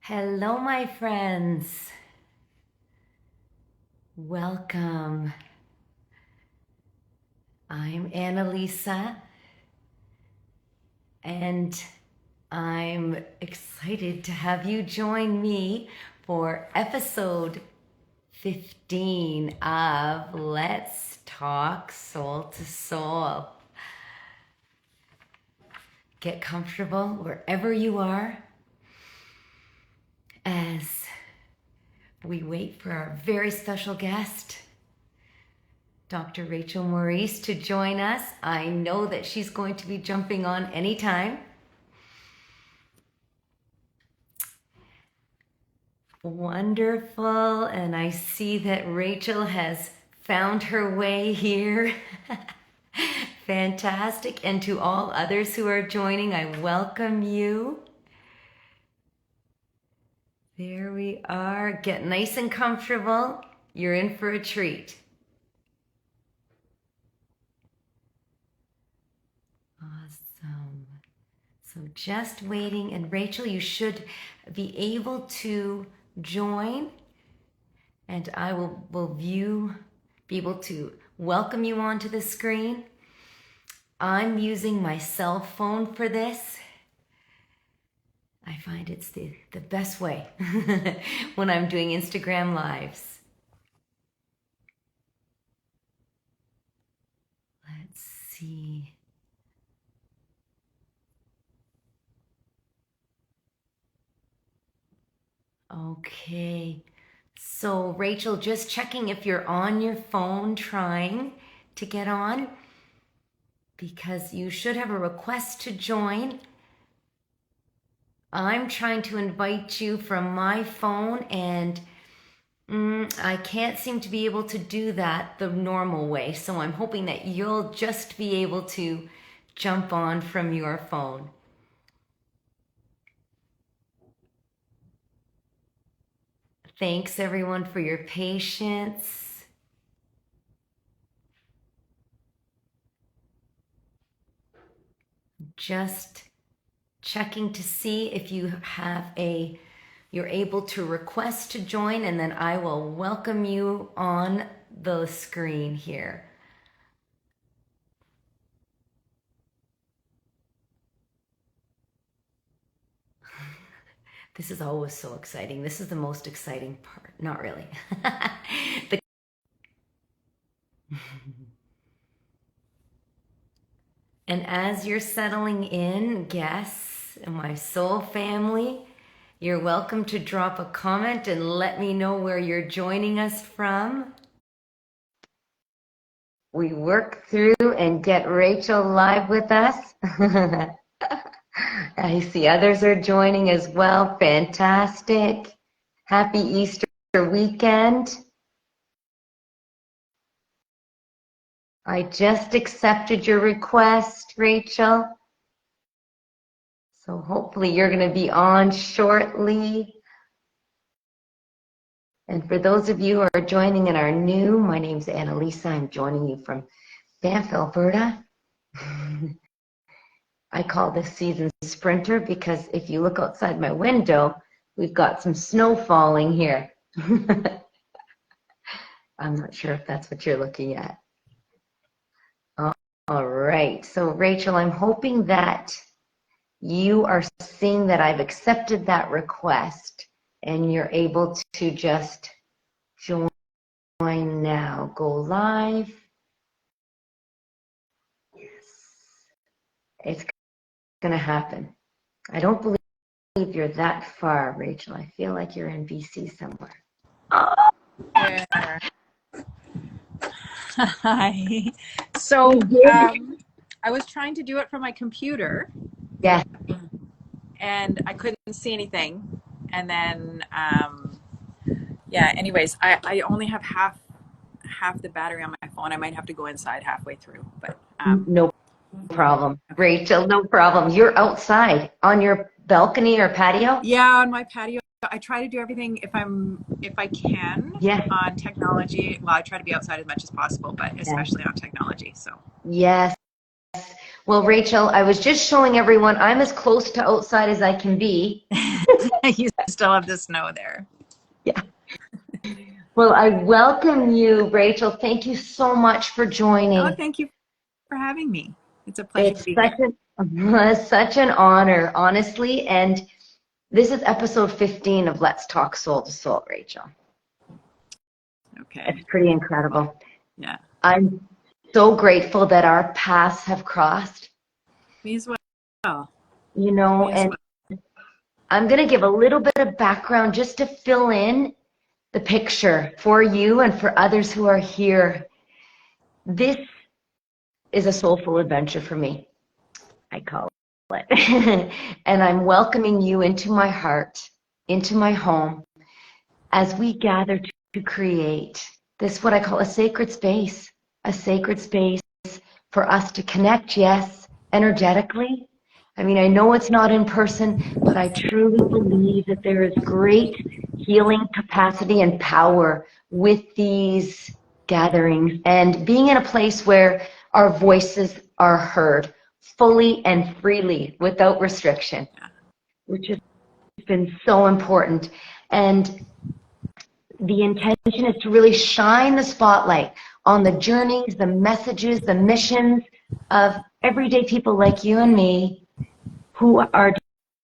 Hello, my friends. Welcome. I'm Annalisa, and I'm excited to have you join me for episode 15 of Let's Talk Soul to Soul. Get comfortable wherever you are as we wait for our very special guest, Dr. Rachel Maurice, to join us. I know that she's going to be jumping on anytime. Wonderful, and I see that Rachel has found her way here. Fantastic, and to all others who are joining, I welcome you. There we are. Get nice and comfortable. You're in for a treat. Awesome. So just waiting, and Rachel, you should be able to join, and I will be able to welcome you onto the screen. I'm using my cell phone for this. I find it's the best way when I'm doing Instagram Lives. Let's see. Okay. So Rachel, just checking if you're on your phone trying to get on, because you should have a request to join. I'm trying to invite you from my phone, and I can't seem to be able to do that the normal way. So I'm hoping that you'll just be able to jump on from your phone. Thanks everyone for your patience. Just checking to see if you're able to request to join, and then I will welcome you on the screen here. This is always so exciting. This is the most exciting part. Not really. And as you're settling in, guests and my soul family, you're welcome to drop a comment and let me know where you're joining us from. We work through and get Rachel live with us. I see others are joining as well. Fantastic. Happy Easter weekend. I just accepted your request, Rachel. So hopefully you're going to be on shortly. And for those of you who are joining and are new, my name's Annalisa. I'm joining you from Banff, Alberta. I call this season Sprinter because if you look outside my window, we've got some snow falling here. I'm not sure if that's what you're looking at. All right, so Rachel, I'm hoping that you are seeing that I've accepted that request and you're able to just join now. Go live. Yes, it's going to happen. I don't believe you're that far, Rachel. I feel like you're in BC somewhere. Yeah. Hi. So I was trying to do it from my computer. Yeah. And I couldn't see anything. And then, yeah, anyways, I only have half the battery on my phone. I might have to go inside halfway through, but No problem, Rachel, no problem. You're outside on your balcony or patio? Yeah, on my patio. I try to do everything if I can on technology. Well, I try to be outside as much as possible, but especially on technology. So yes. Well, Rachel, I was just showing everyone I'm as close to outside as I can be. still have the snow there. Yeah. Well, I welcome you, Rachel. Thank you so much for Oh, joining. thank you for having me. It's a pleasure to It's be here. such an honor, honestly. And this is episode 15 of Let's Talk Soul to Soul, Rachel. Okay. It's pretty incredible. Well, yeah. I'm so grateful that our paths have crossed. Me as well. You know, and I'm going to give a little bit of background just to fill in the picture for you and for others who are here. This is a soulful adventure for me, I call it. And I'm welcoming you into my heart, into my home, as we gather to create this, what I call a sacred space for us to connect, yes, energetically. I mean, I know it's not in person, but I truly believe that there is great healing capacity and power with these gatherings and being in a place where our voices are heard fully and freely without restriction, which has been so important. And the intention is to really shine the spotlight on the journeys, the messages, the missions of everyday people like you and me who are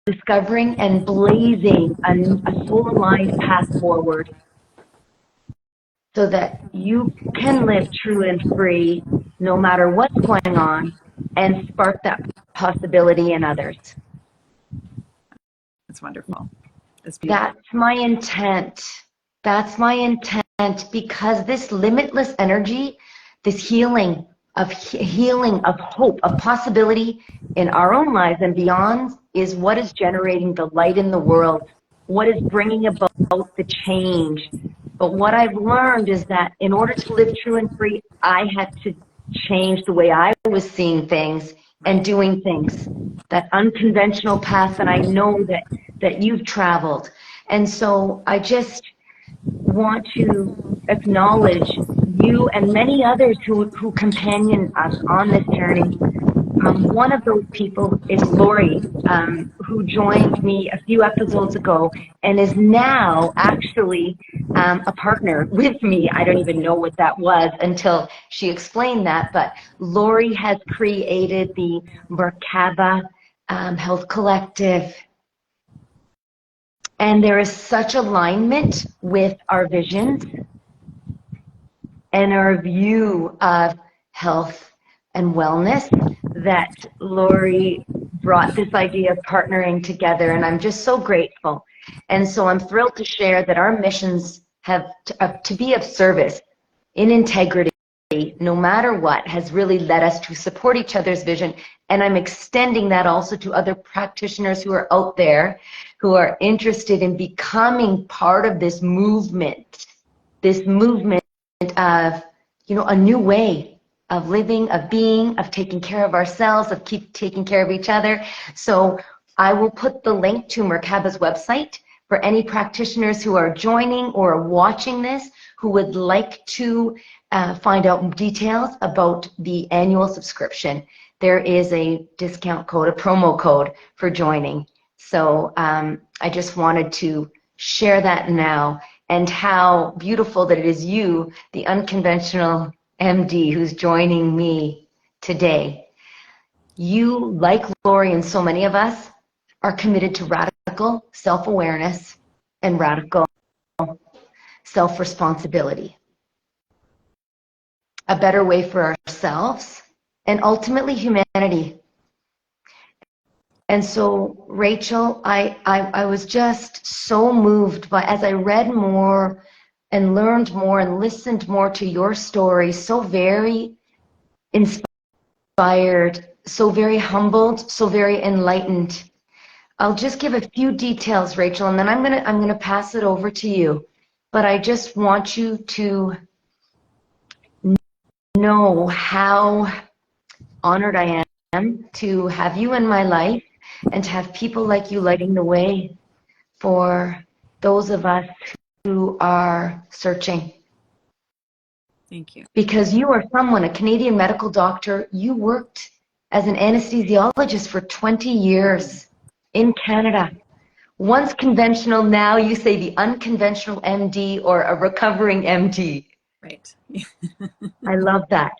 discovering and blazing a soul-aligned path forward so that you can live true and free no matter what's going on and spark that possibility in others. It's wonderful. It's beautiful. That's my intent. That's my intent, because this limitless energy, this healing of hope, of possibility in our own lives and beyond, is what is generating the light in the world, what is bringing about the change. But what I've learned is that in order to live true and free, I had to change the way I was seeing things and doing things, that unconventional path that I know that you've traveled. And so I just want to acknowledge you and many others who companion us on this journey. One of those people is Lori, who joined me a few episodes ago and is now actually a partner with me. I don't even know what that was until she explained that, but Lori has created the Merkaba Health Collective. And there is such alignment with our visions and our view of health and wellness that Lori brought this idea of partnering together, and I'm just so grateful. And so I'm thrilled to share that our missions have to be of service in integrity, no matter what, has really led us to support each other's vision. And I'm extending that also to other practitioners who are out there who are interested in becoming part of this movement of, you know, a new way of living, of being, of taking care of ourselves, of taking care of each other. So I will put the link to Merkaba's website for any practitioners who are joining or watching this who would like to find out details about the annual subscription. There is a discount code, a promo code for joining. So I just wanted to share that now, and how beautiful that it is you, the Unconventional MD, who's joining me today. You, like Lori and so many of us, are committed to radical self-awareness and radical self-responsibility. A better way for ourselves and ultimately humanity. And so, Rachel, I was just so moved by, as I read more and learned more and listened more to your story, so very inspired, so very humbled, so very enlightened. I'll just give a few details, Rachel, and then I'm gonna pass it over to you. But I just want you to know how honored I am to have you in my life and to have people like you lighting the way for those of us who are searching. Thank you. Because you are someone, a Canadian medical doctor, you worked as an anesthesiologist for 20 years in Canada, Once conventional, now you say the unconventional MD or a recovering MD. Right. I love that.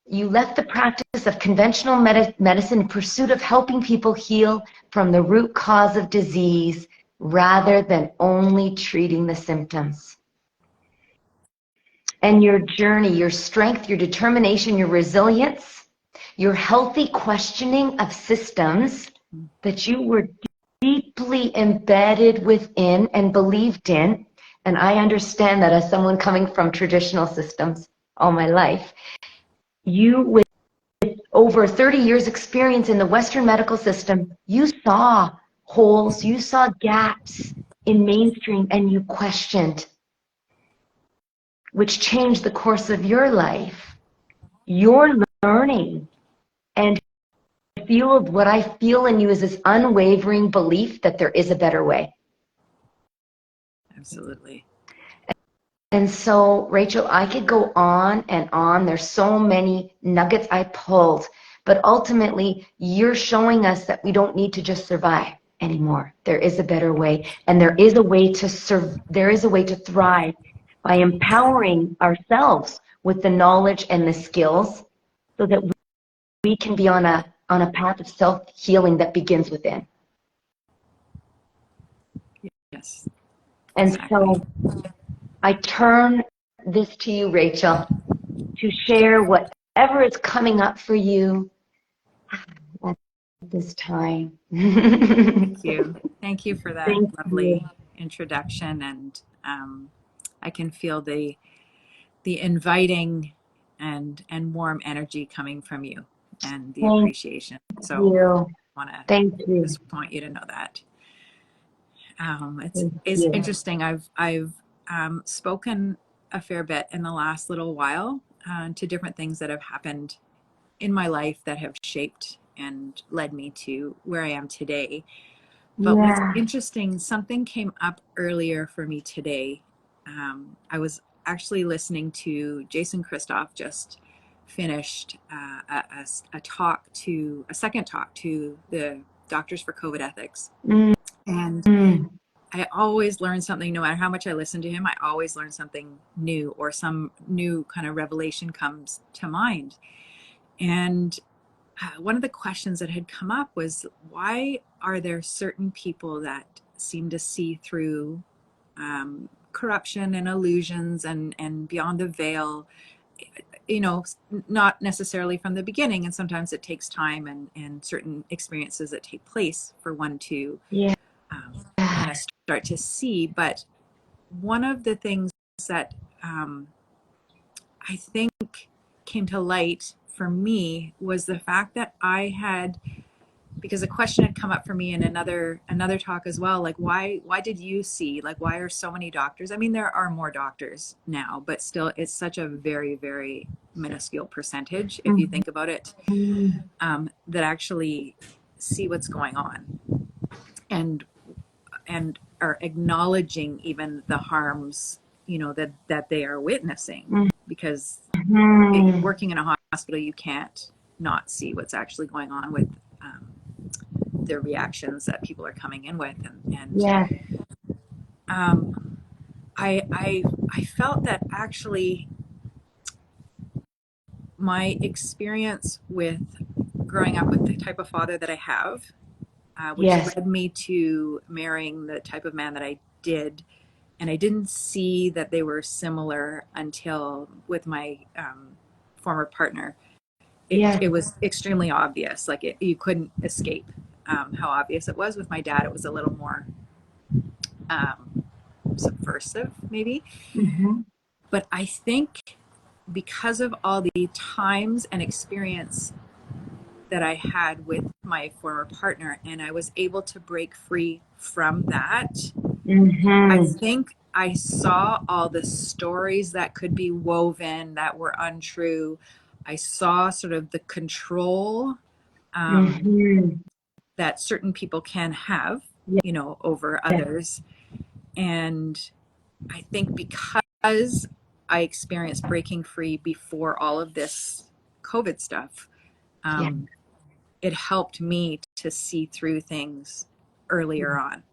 You left the practice of conventional medicine in pursuit of helping people heal from the root cause of disease rather than only treating the symptoms. And your journey, your strength, your determination, your resilience, your healthy questioning of systems that you were deeply embedded within and believed in. And I understand that as someone coming from traditional systems all my life, you with over 30 years experience in the Western medical system, you saw holes, you saw gaps in mainstream, and you questioned, which changed the course of your life. Your learning and fueled what I feel in you is this unwavering belief that there is a better way. Absolutely. And so, Rachel, I could go on and on. There's so many nuggets I pulled, but ultimately you're showing us that we don't need to just survive anymore. There is a better way, and there is a way to there is a way to thrive by empowering ourselves with the knowledge and the skills so that we can be on a path of self-healing that begins within. Yes. And Exactly. so I turn this to you, Rachel, to share whatever is coming up for you at this time. Thank you. Thank you for that Thank you. lovely introduction. And I can feel the inviting and warm energy coming from you and the Thank appreciation. So you. I want to Thank you. just want you to know that. Thank It's you. interesting. I've spoken a fair bit in the last little while to different things that have happened in my life that have shaped and led me to where I am today. But what's Yeah. interesting, something came up earlier for me today. I was actually listening to Jason Christoff just finished a second talk to the Doctors for COVID Ethics. Mm. And I always learn something, no matter how much I listen to him, I always learn something new or some new kind of revelation comes to mind. And one of the questions that had come up was, why are there certain people that seem to see through corruption and illusions and beyond the veil, not necessarily from the beginning, and sometimes it takes time and certain experiences that take place for one to Yeah. kind of start to see. But one of the things that I think came to light for me was the fact that I had, because a question had come up for me in another talk as well, like why did you see, like, why are so many doctors, I mean, there are more doctors now, but still it's such a very, very minuscule percentage if you think about it, that actually see what's going on and are acknowledging even the harms, that they are witnessing, because working in a hospital, you can't not see what's actually going on with the reactions that people are coming in with, and Yeah. I felt that actually my experience with growing up with the type of father that I have, which Yes. led me to marrying the type of man that I did, and I didn't see that they were similar until with my former partner. Yes. It was extremely obvious, like you couldn't escape how obvious it was. With my dad, it was a little more subversive maybe. Mm-hmm. But I think because of all the times and experience that I had with my former partner, and I was able to break free from that, I Mm-hmm. think I saw all the stories that could be woven that were untrue. I saw sort of the control Mm-hmm. that certain people can have, Yeah. over others. And I think because I experienced breaking free before all of this COVID stuff, Yeah. it helped me to see through things earlier on.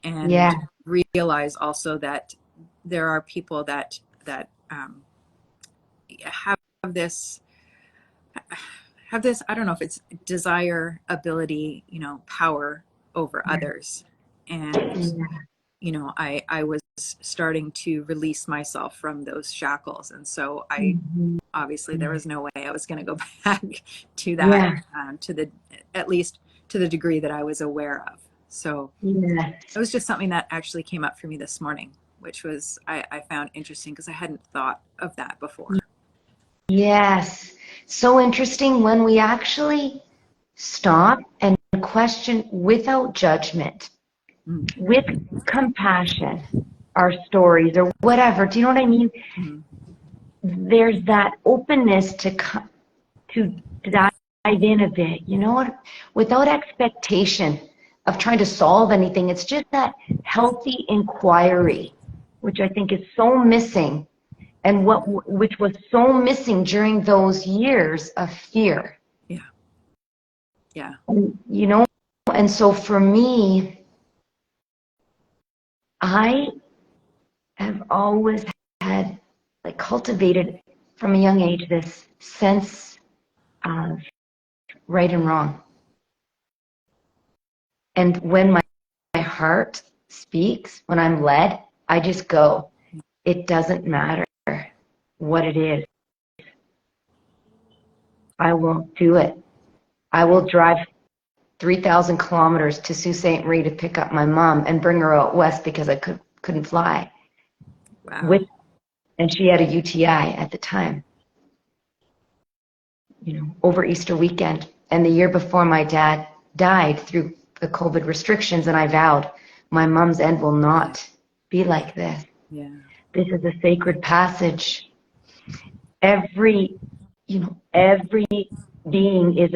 and realize also that there are people that have this I don't know if it's desire, ability, power over others. And I was starting to release myself from those shackles, and so I obviously there was no way I was going to go back to that, to the at least to the degree that I was aware of. So it was just something that actually came up for me this morning, which was I found interesting because I hadn't thought of that before. Yes. So interesting when we actually stop and question without judgment, with compassion, our stories or whatever. Do you know what I mean? There's that openness to dive in a bit, without expectation of trying to solve anything. It's just that healthy inquiry, which I think is so missing, and which was so missing during those years of fear. Yeah. And so for me, I have always had, cultivated from a young age this sense of right and wrong. And when my heart speaks, when I'm led, I just go. It doesn't matter what it is. I will do it. I will drive 3,000 kilometers to Sault Ste. Marie to pick up my mom and bring her out west because I couldn't fly. Wow. And she had a UTI at the time, over Easter weekend. And the year before, my dad died through the COVID restrictions, and I vowed my mom's end will not be like this. Yeah. This is a sacred passage. Every being is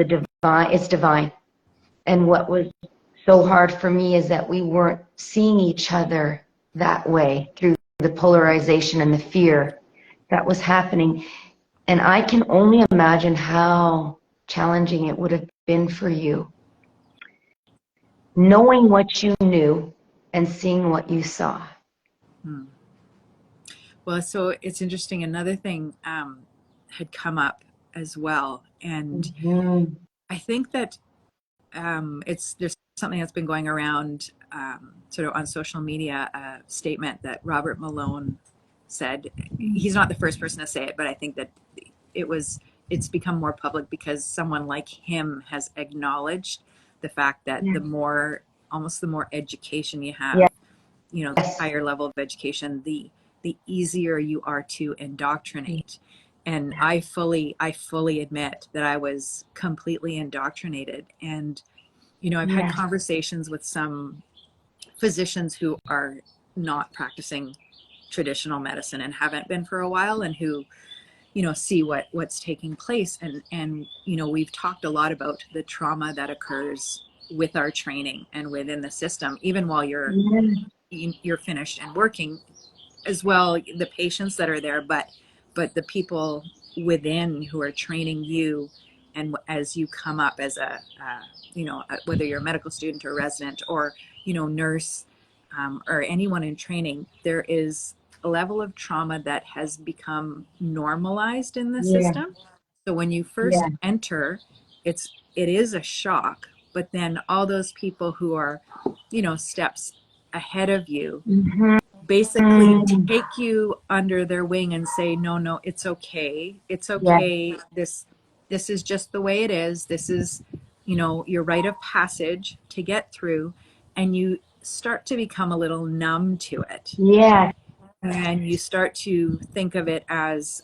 divine. And what was so hard for me is that we weren't seeing each other that way through the polarization and the fear that was happening. And I can only imagine how challenging it would have been for you, knowing what you knew and seeing what you saw. Well, so it's interesting. Another thing had come up as well, and I think that there's something that's been going around sort of on social media, a statement that Robert Malone said. He's not the first person to say it, but I think that it's become more public because someone like him has acknowledged the fact that the more education you have, the higher level of education, the easier you are to indoctrinate. And I fully admit that I was completely indoctrinated. And I've had conversations with some physicians who are not practicing traditional medicine and haven't been for a while, and who see what's taking place. And we've talked a lot about the trauma that occurs with our training and within the system, even while you're finished and working, as well, the patients that are there, but the people within who are training you. And as you come up as whether you're a medical student or resident or nurse, or anyone in training, there is a level of trauma that has become normalized in the system. So when you first enter, it is a shock, but then all those people who are steps ahead of you basically take you under their wing and say, no, it's okay, this is just the way it is, this is your rite of passage to get through. And you start to become a little numb to it, and you start to think of it as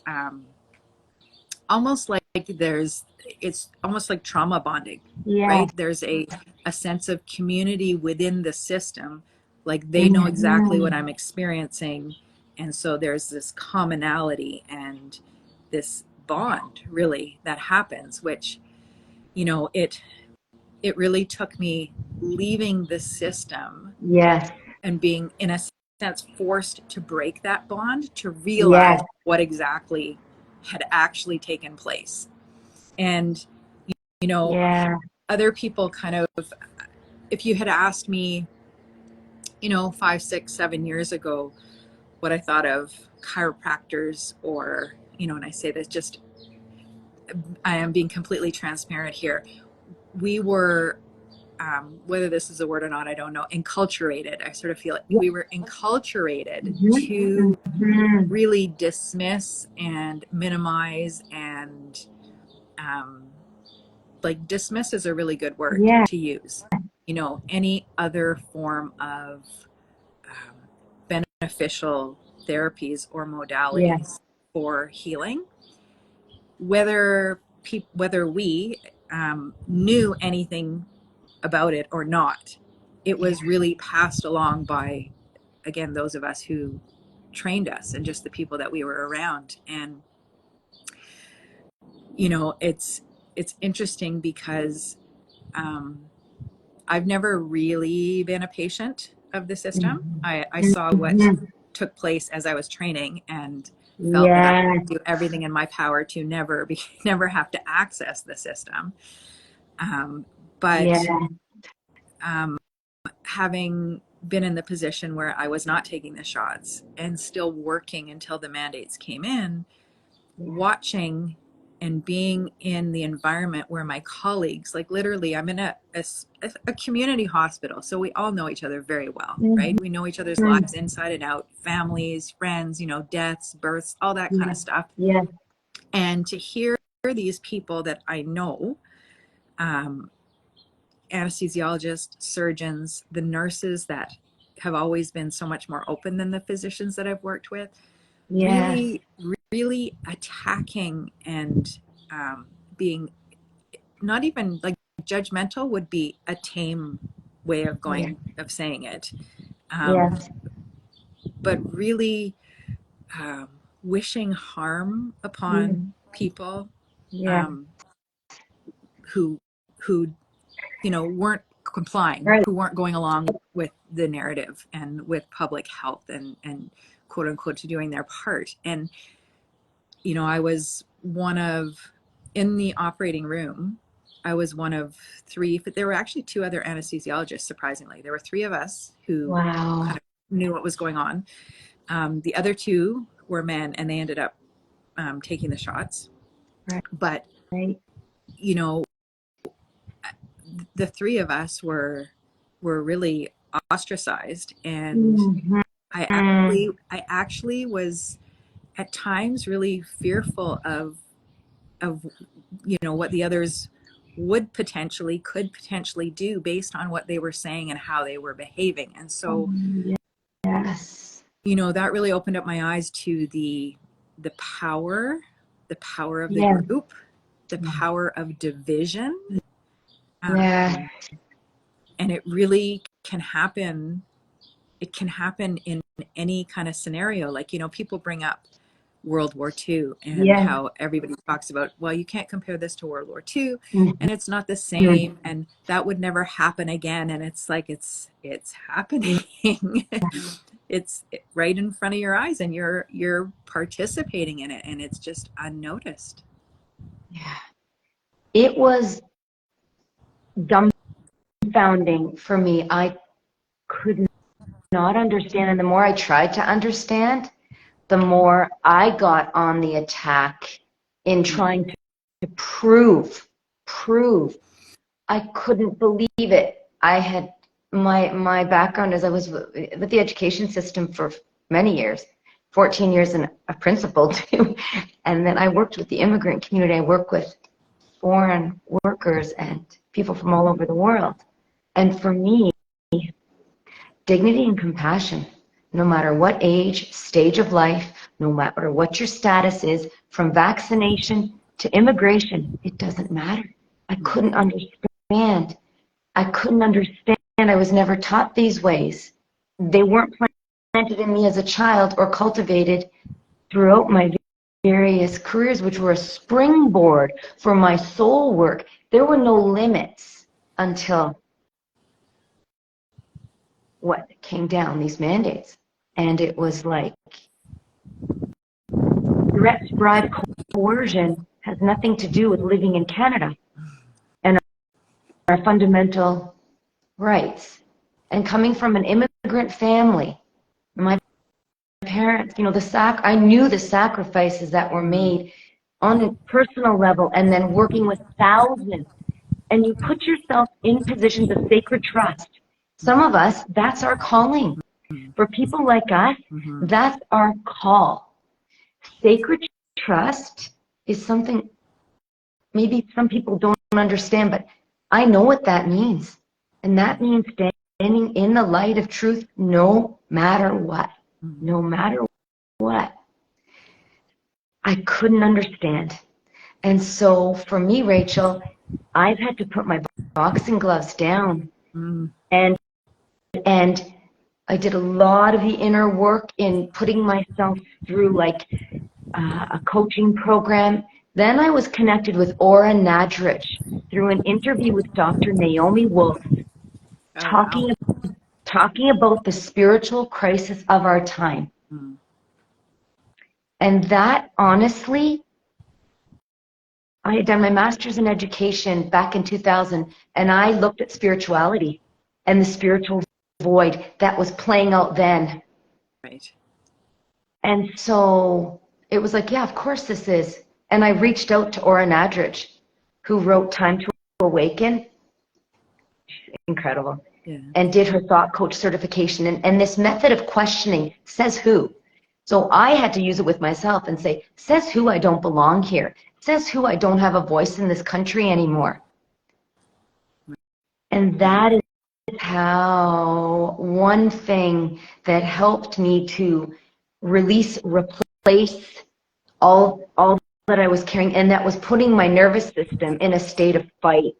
almost like it's almost like trauma bonding, right? There's a sense of community within the system, like they know exactly what I'm experiencing, and so there's this commonality and this bond really that happens, which it really took me leaving the system and being, in a sense, forced to break that bond to realize what exactly had actually taken place. And other people kind of, if you had asked me you know, 5, 6, 7 years ago, what I thought of chiropractors, or, you know, and I say this just, I am being completely transparent here. We were, whether this is a word or not, I don't know, enculturated. I sort of feel like Yeah. we were enculturated Mm-hmm. to Mm-hmm. really dismiss and minimize and, like, dismiss is a really good word Yeah. to use. You know, any other form of beneficial therapies or Yeah. modalities for healing, whether we knew anything about it or not. It Yeah. was really passed along by, again, those of us who trained us and just the people that we were around. And you know, it's interesting because um, I've never really been a patient of the system. I saw what Mm-hmm. took place as I was training and felt that I Yeah. do everything in my power to never have to access the system. But Yeah. um, having been in the position where I was not taking the shots and still working until the mandates came in, watching and being in the environment where my colleagues, like, literally, I'm in a community hospital, so we all know each other very well, right? We know each other's Mm-hmm. lives inside and out, families, friends, you know, deaths, births, all that kind Yeah. of stuff. Yeah. And to hear these people that I know, um, anesthesiologists, surgeons, the nurses that have always been so much more open than the physicians that I've worked with, Yes. really, really attacking and being, not even like judgmental would be a tame way of Yeah. saying it, Yes. but really um, wishing harm Mm. upon people Yeah. um, who who you know weren't complying, Right. who weren't going along with the narrative and with public health and quote unquote to doing their part. And you know, I was one of, in the operating room, I was one of three, but there were actually two other anesthesiologists, surprisingly. There were three of us who Wow. kind of knew what was going on. The other two were men, and they ended up taking the shots. Right. But, Right. you know, the three of us were really ostracized. And Mm-hmm. I actually was at times really fearful of you know what the others could potentially do based on what they were saying and how they were behaving. And so Yes. you know that really opened up my eyes to the power of the Yeah. group, the power of division, Yeah. um, and it really can happen. It can happen in any kind of scenario. Like, you know, people bring up World War II and Yeah. how everybody talks about, well, you can't compare this to World War II, Mm-hmm. and it's not the same, and that would never happen again. And it's like it's happening. It's right in front of your eyes, and you're participating in it, and it's just unnoticed. Yeah. It was dumbfounding for me. I could not understand. And the more I tried to understand, the more I got on the attack in trying to prove. I couldn't believe it. I had my background is I was with the education system for many years, 14 years in a principal too. And then I worked with the immigrant community. I work with foreign workers and people from all over the world. And for me, dignity and compassion, no matter what age, stage of life, no matter what your status is, from vaccination to immigration, it doesn't matter. I couldn't understand. I couldn't understand. I was never taught these ways. They weren't planted in me as a child or cultivated throughout my various careers, which were a springboard for my soul work. There were no limits until what came down, these mandates. And it was like threats, bribe, coercion has nothing to do with living in Canada and our fundamental rights. And coming from an immigrant family, my parents, I knew the sacrifices that were made on a personal level, and then working with thousands. And you put yourself in positions of sacred trust. Some of us, that's our calling. For people like us, that's our call. Sacred trust is something maybe some people don't understand, but I know what that means. And that means standing in the light of truth no matter what. No matter what. I couldn't understand. And so for me, Rachel, I've had to put my boxing gloves down. And I did a lot of the inner work in putting myself through like a coaching program. Then I was connected with Aura Nadrich through an interview with Dr. Naomi Wolf, talking about the spiritual crisis of our time. And that, honestly, I had done my master's in education back in 2000, and I looked at spirituality and the spiritual void that was playing out then. Right. And so it was like, yeah, of course this is. And I reached out to Aura Nadrich, who wrote Time to Awaken. Incredible. Yeah. And did her thought coach certification. And this method of questioning, says who? So I had to use it with myself and say, says who I don't belong here? Says who I don't have a voice in this country anymore? And that is how one thing that helped me to release, replace all that I was carrying, and that was putting my nervous system in a state of fight.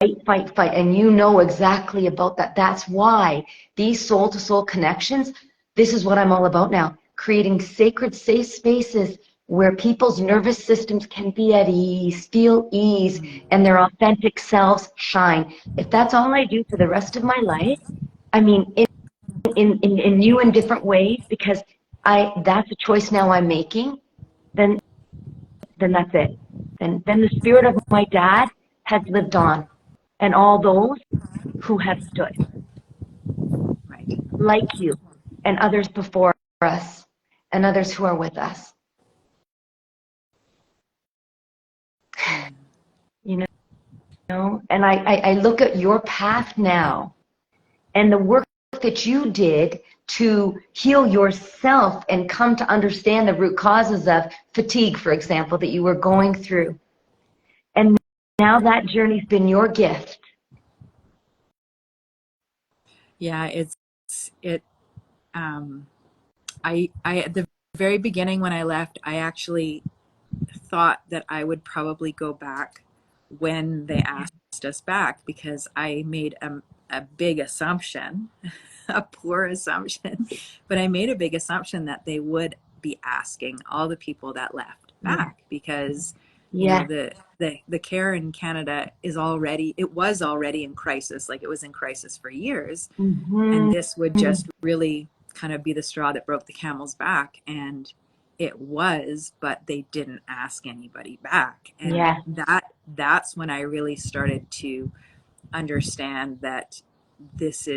And you know exactly about that. That's why these soul-to-soul connections, this is what I'm all about now. Creating sacred, safe spaces where people's nervous systems can be at ease, feel ease, and their authentic selves shine. If that's all I do for the rest of my life, I mean, in new and different ways, because that's a choice now I'm making, then that's it. Then the spirit of my dad has lived on. And all those who have stood, Right. like you, and others before us, and others who are with us. You know, and I look at your path now, and the work that you did to heal yourself and come to understand the root causes of fatigue, for example, that you were going through. And now that journey's been your gift. Yeah, I at the very beginning when I left, I actually thought that I would probably go back when they asked us back, because I made a big assumption, a poor assumption, but I made a big assumption that they would be asking all the people that left back, because you know the care in Canada was already in crisis. Like, it was in crisis for years. And this would just really kind of be the straw that broke the camel's back. And it was, but they didn't ask anybody back. And that's when I really started to understand that this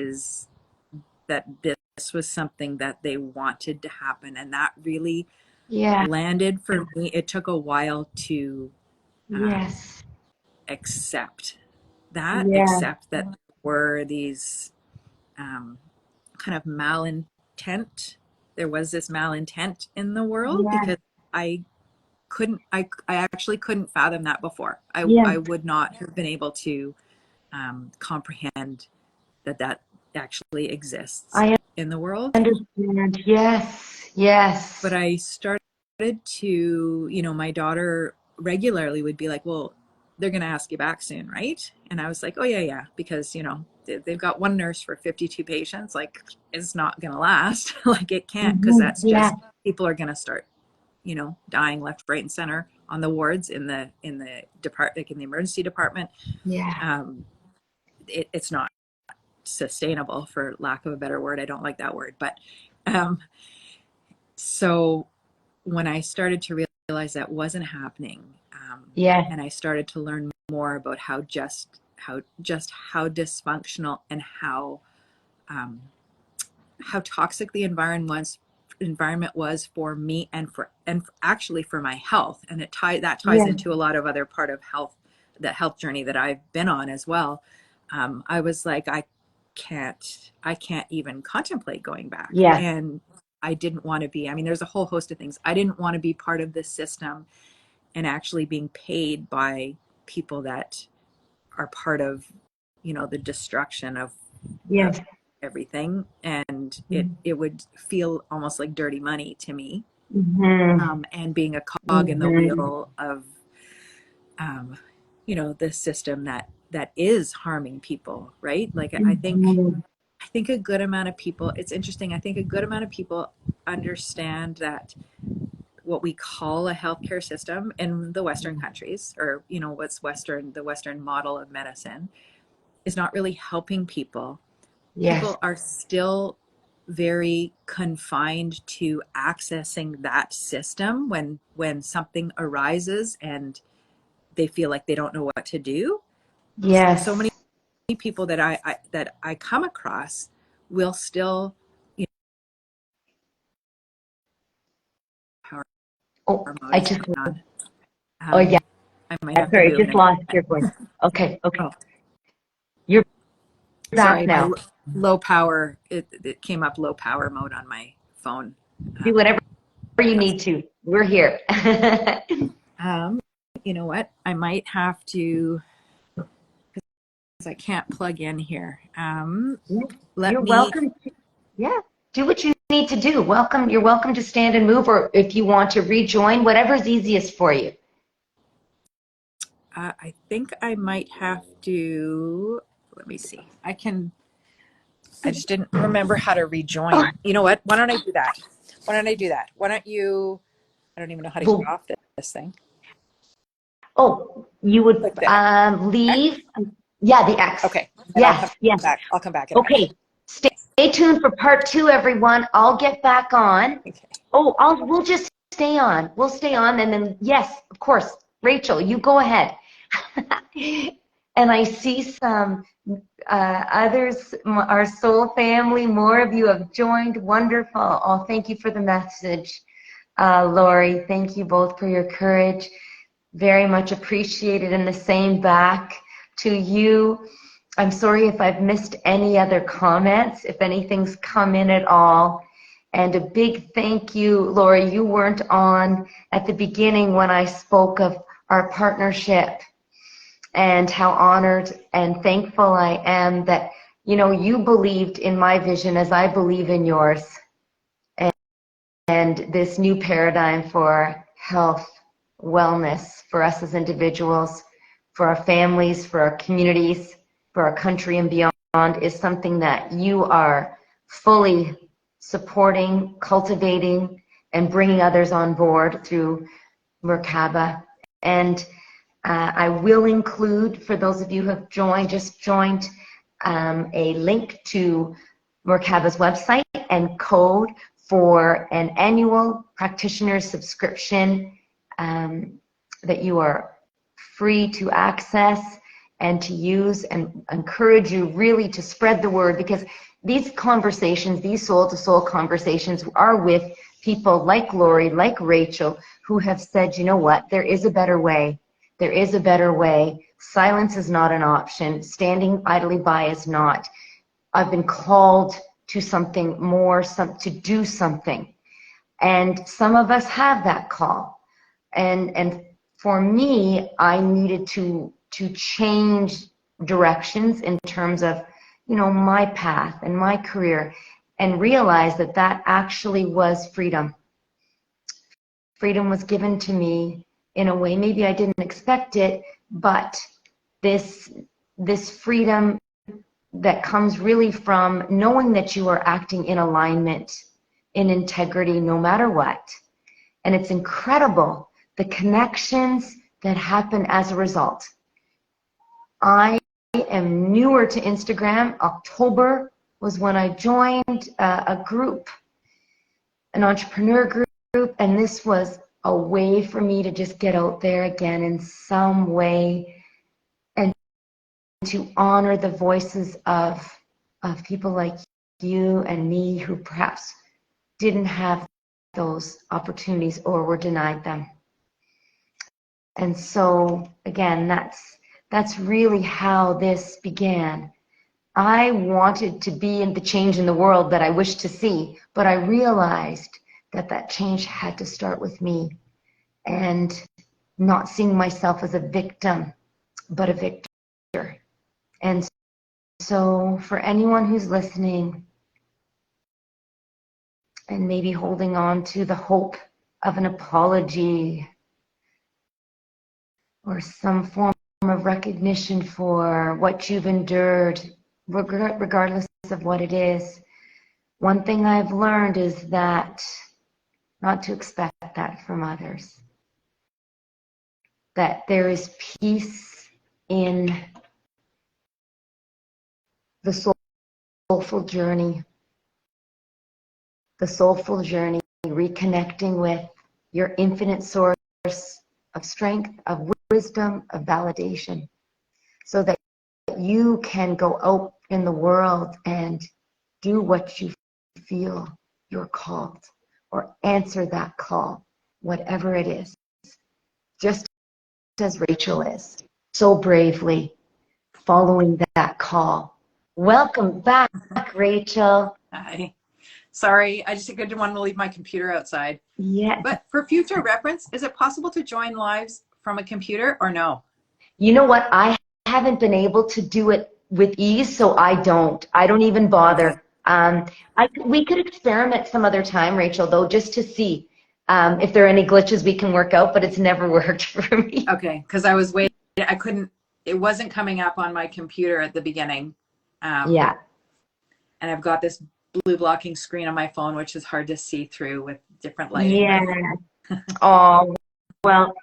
was something that they wanted to happen. And that really landed for me. It took a while to accept that there were these kind of malintent. There was this malintent in the world, because I actually couldn't fathom that before. I would not have been able to comprehend that actually exists in the world. I understand. Yes. But I started to, my daughter regularly would be like, well, they're going to ask you back soon, right? And I was like, oh yeah, because they've got one nurse for 52 patients. Like, it's not going to last. Like, it can't, because that's just, people are going to start dying left, right, and center on the wards in the department, like in the emergency department. It's not sustainable, for lack of a better word. I don't like that word, but so when I started to realize that wasn't happening, and I started to learn more about how dysfunctional and how toxic the environment was for me and actually for my health. And that ties Yeah. into a lot of other part of health, the health journey that I've been on as well. I was like, I can't even contemplate going back. Yeah. And I didn't want to be, I mean, there's a whole host of things. I didn't want to be part of this system and actually being paid by people that are part of, the destruction of Yes. everything. And Mm-hmm. it would feel almost like dirty money to me. Mm-hmm. And being a cog in the wheel of, um, the system that is harming people, right? Like, Mm-hmm. I think a good amount of people, it's interesting. I think a good amount of people understand that what we call a healthcare system in the Western countries, or, the Western model of medicine, is not really helping people. Yes. People are still very confined to accessing that system when something arises and they feel like they don't know what to do. So many Yes. people that I come across will still, power Oh, mode I is just, coming on. oh yeah, I might have to sorry, move in just a lost minute. your voice. Okay, okay. Oh, You're back sorry, my now. low power, it came up low power mode on my phone. Do whatever you need to. We're here. Um, you know what? I might have to, because I can't plug in here. Yeah, Let you're me, welcome to, yeah, do what you need to do. You're welcome to stand and move, or if you want to rejoin, whatever's easiest for you. I think I might have to, let me see. I just didn't remember how to Oh, rejoin. You know what? Why don't I do that? Why don't I do that? Why don't you, I don't even know how to get well, off this thing. you would Click the X. leave. Yeah, the X. Okay. And I'll come Yes, yes. back. I'll come back at X. Okay, stay tuned for part two, everyone. I'll get back on. Okay. Oh, we'll just stay on. We'll stay on, and then yes, of course, Rachel, you go ahead. And I see some others, our soul family. More of you have joined. Wonderful. Oh, thank you for the message, Lori. Thank you both for your courage. Very much appreciated. And the same back to you. I'm sorry if I've missed any other comments, if anything's come in at all. And a big thank you, Lori. You weren't on at the beginning when I spoke of our partnership and how honored and thankful I am that, you believed in my vision as I believe in yours. And this new paradigm for health, wellness, for us as individuals, for our families, for our communities, for our country and beyond is something that you are fully supporting, cultivating, and bringing others on board through Merkaba. And I will include, for those of you who have just joined, a link to Merkaba's website and code for an annual practitioner subscription that you are free to access and to use, and encourage you really to spread the word, because these conversations, these soul-to-soul conversations are with people like Lori, like Rachel, who have said, you know what, there is a better way. There is a better way. Silence is not an option. Standing idly by is not. I've been called to something more, to do something. And some of us have that call. And for me, I needed to change directions in terms of, my path and my career, and realize that that actually was freedom. Freedom was given to me in a way maybe I didn't expect it, but this freedom that comes really from knowing that you are acting in alignment, in integrity, no matter what. And it's incredible, the connections that happen as a result. I am newer to Instagram. October was when I joined a group, an entrepreneur group, and this was a way for me to just get out there again in some way and to honor the voices of people like you and me who perhaps didn't have those opportunities or were denied them. And so again, that's really how this began. I wanted to be in the change in the world that I wished to see, but I realized that that change had to start with me, and not seeing myself as a victim, but a victor. And so for anyone who's listening and maybe holding on to the hope of an apology or some form of recognition for what you've endured, regardless of what it is, one thing I've learned is that not to expect that from others. That there is peace in the soulful journey, reconnecting with your infinite source of strength, of wisdom, of validation, so that you can go out in the world and do what you feel you're called, or answer that call, whatever it is, just as Rachel is, so bravely following that call. Welcome back, Rachel. Hi. Sorry, I just didn't want to leave my computer outside. Yeah. But for future reference, is it possible to join lives from a computer or no? You know what? I haven't been able to do it with ease, so I don't even bother. Okay. We could experiment some other time, Rachel, though, just to see if there are any glitches we can work out, but it's never worked for me. Okay, because I was waiting. I couldn't, it wasn't coming up on my computer at the beginning. Yeah. And I've got this blue blocking screen on my phone, which is hard to see through with different lighting. Yeah. Oh, well,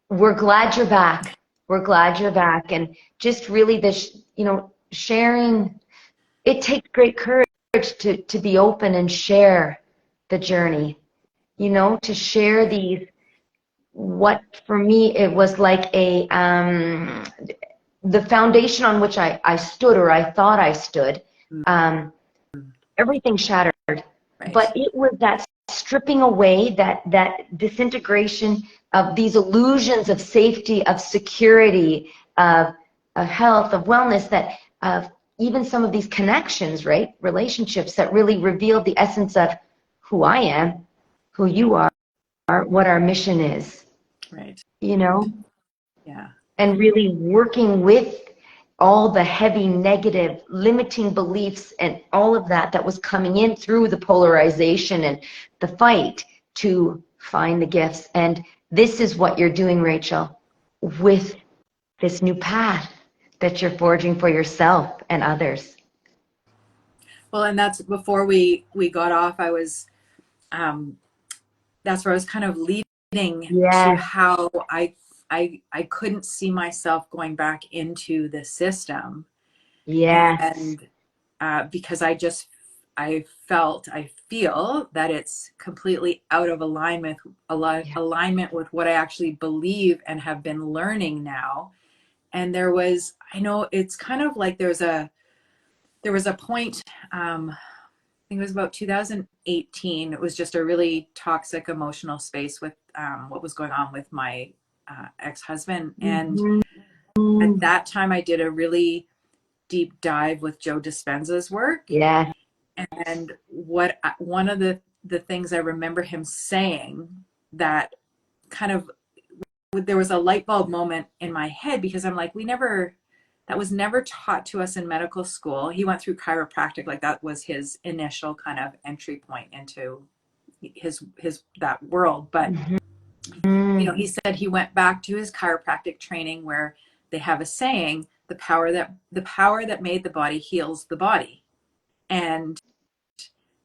we're glad you're back. We're glad you're back. And just really this, sharing, it takes great courage to be open and share the journey, to share these, what for me, it was like the foundation on which I stood, or I thought I stood, everything shattered. Right. But it was that stripping away, that disintegration of these illusions of safety, of security, of health, of wellness, that of even some of these connections, right? Relationships that really revealed the essence of who I am, who you are, what our mission is. Right. Yeah. And really working with all the heavy negative limiting beliefs and all of that was coming in through the polarization and the fight to find the gifts. And this is what you're doing, Rachel, with this new path that you're forging for yourself and others. Well, and that's before we got off, I was, that's where I was kind of leading to how I couldn't see myself going back into the system. Yes. And because I feel that it's completely out of alignment with what I actually believe and have been learning now. And I know it's kind of like there was a point, I think it was about 2018. It was just a really toxic emotional space with what was going on with my ex-husband. And at that time, I did a really deep dive with Joe Dispenza's work. Yeah. And one of the things I remember him saying that kind of, there was a light bulb moment in my head, because I'm like, that was never taught to us in medical school. He went through chiropractic, like that was his initial kind of entry point into his that world. But he said he went back to his chiropractic training, where they have a saying, the power that made the body heals the body. And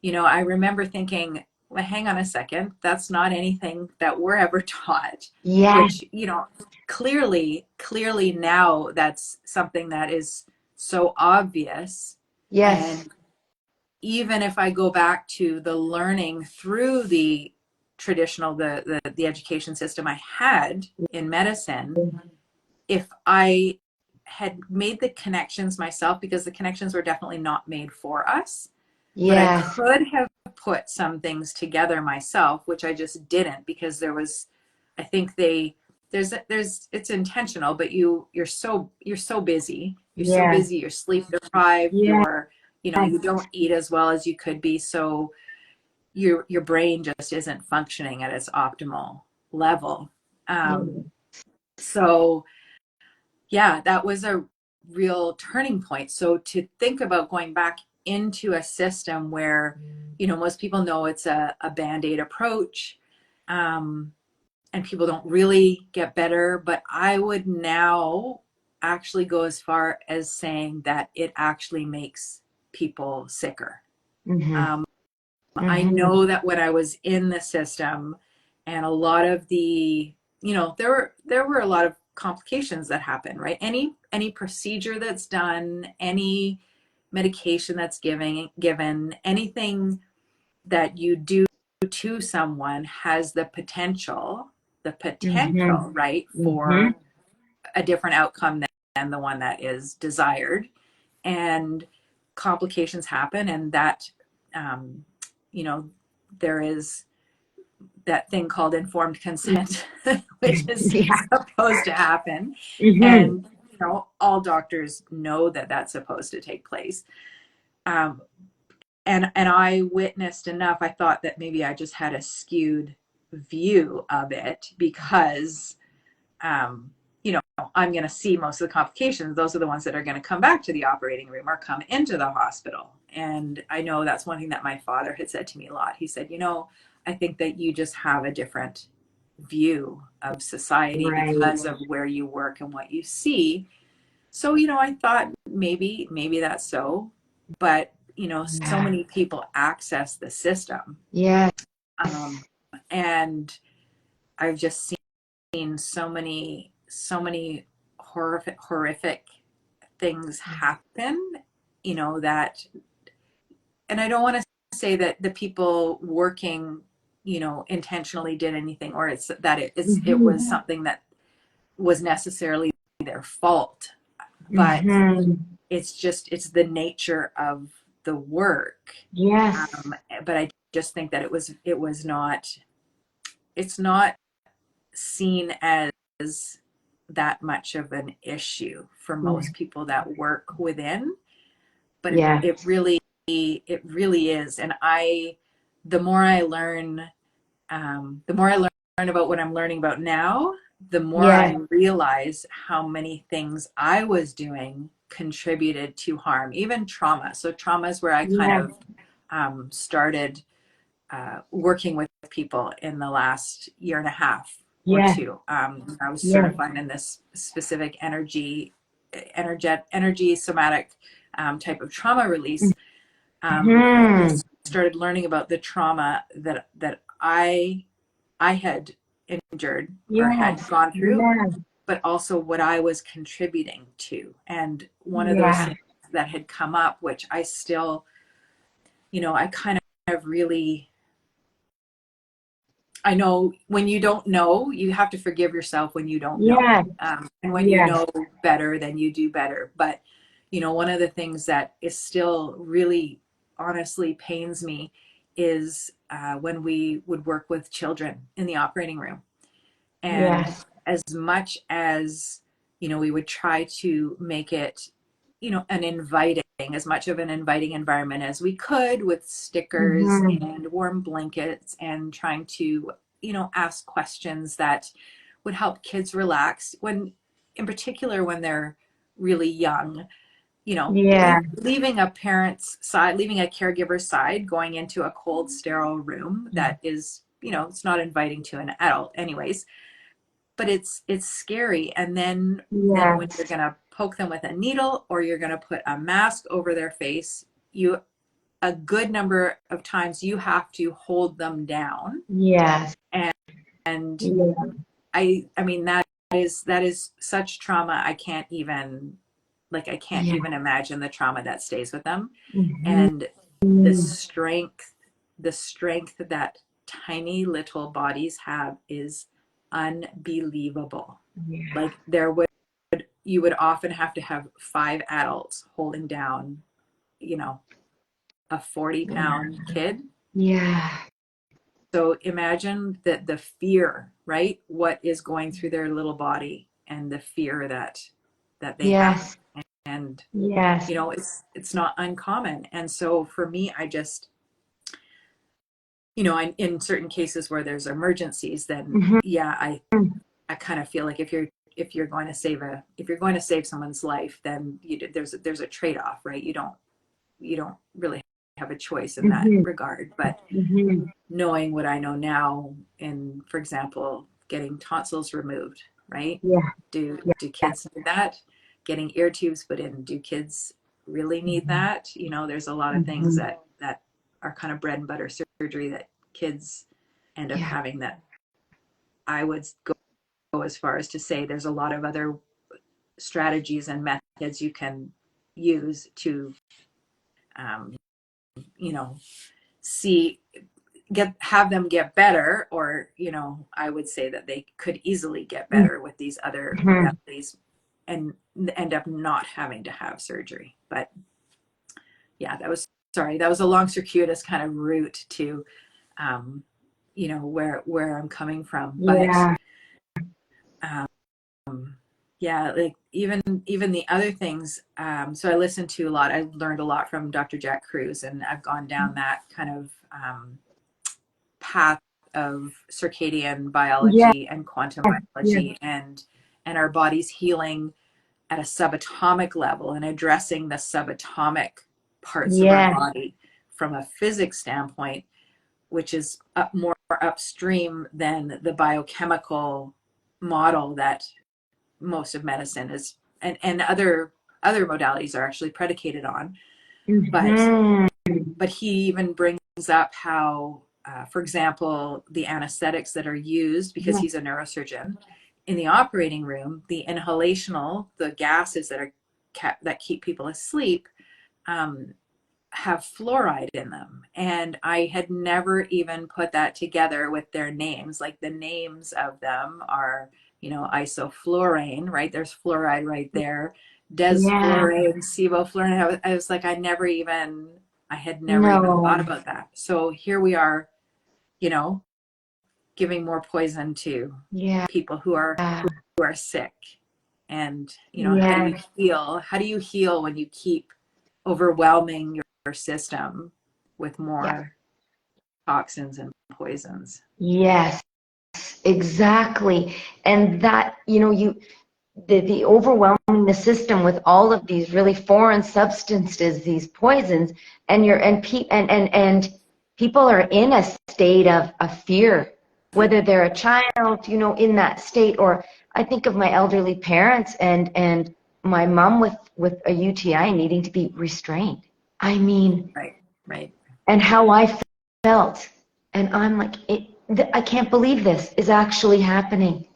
I remember thinking, well, hang on a second, that's not anything that we're ever taught. Yeah. Which, clearly now that's something that is so obvious. Yes. And even if I go back to the learning through the traditional, the education system I had in medicine, if I had made the connections myself, because the connections were definitely not made for us, but I Yes. could have put some things together myself, which I just didn't, because there was, I think there's it's intentional, but you're so busy. You're so Yes. busy, you're sleep deprived, Yes. you don't eat as well as you could be. So your brain just isn't functioning at its optimal level. So yeah, that was a real turning point. So to think about going back into a system where, most people know it's a band-aid approach, and people don't really get better, but I would now actually go as far as saying that it actually makes people sicker. Mm-hmm. I Mm-hmm. know that when I was in the system, and a lot of the, there were a lot of complications that happen, right? Any procedure that's done, any medication that's given, anything that you do to someone has the Mm-hmm. potential, right, Mm-hmm. for a different outcome than the one that is desired. And complications happen, and that, um, you know, there is that thing called informed consent, which is Yeah. supposed to happen. Mm-hmm. And, all doctors know that that's supposed to take place. Um, and I witnessed enough. I thought that maybe I just had a skewed view of it, because, um, I'm going to see most of the complications. Those are the ones that are going to come back to the operating room or come into the hospital. And I know that's one thing that my father had said to me a lot. He said, I think that you just have a different view of society Right. because of where you work and what you see. So, I thought maybe that's so, but, so Yeah. many people access the system. Yes. Um, and I've just seen so many horrific things happen, that, and I don't want to say that the people working, intentionally did anything, or it's that it Mm-hmm. was something that was necessarily their fault, but Mm-hmm. it's the nature of the work. Yes. But I just think that it was not, it's not seen as that much of an issue for Yeah. most people that work within, but it, Yeah. it really it really is. And the more I learn, the more I learn about what I'm learning about now, the more I Yeah. realize how many things I was doing contributed to harm, even trauma. So trauma is where I kind Yeah. of, started, working with people in the last year and a half or Yeah. two. I was Yeah. certified in this specific energy somatic, type of trauma release. And Mm-hmm. started learning about the trauma that I had endured or had Yes. gone through, Yeah. but also what I was contributing to. And one of those Yeah. things that had come up, which I still, I kind of really, I know when you don't know, you have to forgive yourself when you don't know. Yeah. And when you Yeah. know better, then you do better. But, one of the things that is still really honestly pains me is, when we would work with children in the operating room. And Yes. as much as, we would try to make it, as much of an inviting environment as we could, with stickers Mm-hmm. and warm blankets, and trying to, ask questions that would help kids relax, in particular, when they're really young, Yeah. leaving a parent's side, leaving a caregiver's side, going into a cold, sterile room that is, it's not inviting to an adult anyways, but it's scary. And then when you're Yes. going to poke them with a needle, or you're going to put a mask over their face, you a good number of times you have to hold them down. Yes. And Yeah. I mean, that is such trauma. I can't Yeah. even imagine the trauma that stays with them. Mm-hmm. And the strength the strength that tiny little bodies have is unbelievable. Yeah. Like, there would you would often have to have 5 adults holding down, you know, a 40-pound kid. Yeah. So imagine that the fear, right? What is going through their little body and the fear that they have. Yes. And Yes. you know, it's not uncommon. And so for me, I just, you know, in certain cases where there's emergencies, then Hmm. yeah, I kind of feel like if you're going to save someone's life, then there's a trade-off, right? You don't really have a choice in that Hmm. regard. But Hmm. knowing what I know now, in, for example, getting tonsils removed, right? Yeah. Do kids need that? Getting ear tubes put in, do kids really need that? You know, there's a lot of things Hmm. that are kind of bread and butter surgery that kids end up Yeah. having, that I would go as far as to say there's a lot of other strategies and methods you can use to, um, you know, see have them get better, or you know, I would say that they could easily get better with these other Hmm. modalities and end up not having to have surgery. But yeah, that was a long circuitous kind of route to, um, you know, where I'm coming from. But Yeah. um, yeah, like even the other things. So I listened to a lot. I learned a lot from Dr. Jack Cruz, and I've gone down that kind of path of circadian Yeah. biology and quantum Yeah. biology, and our body's healing at a subatomic level and addressing the subatomic parts of our Yeah. body from a physics standpoint, which is more upstream than the biochemical model that most of medicine is, and other modalities are actually predicated on. But Hmm. he even brings up how, for example, the anesthetics that are used, because Yeah. he's a neurosurgeon, in the operating room, the inhalational, the gases that keep people asleep, um, have fluoride in them. And I had never even put that together with their names. Like the names of them are, you know, isoflurane, right? There's fluoride right there. Yeah. Desflurane, sevoflurane. I was like, I had never even thought No. about that. So here we are, you know, giving more poison to Yeah. people who are sick. And, you know, how do you Yeah. heal? How do you heal when you keep overwhelming your system with Yeah. more toxins and poisons? Yes. Exactly. And that, the overwhelming the system with all of these really foreign substances, these poisons, and you're and people are in a state of fear, whether they're a child, in that state, or I think of my elderly parents and my mom with a UTI needing to be restrained. I mean, Right, right. and how I felt, and I'm like, I can't believe this is actually happening.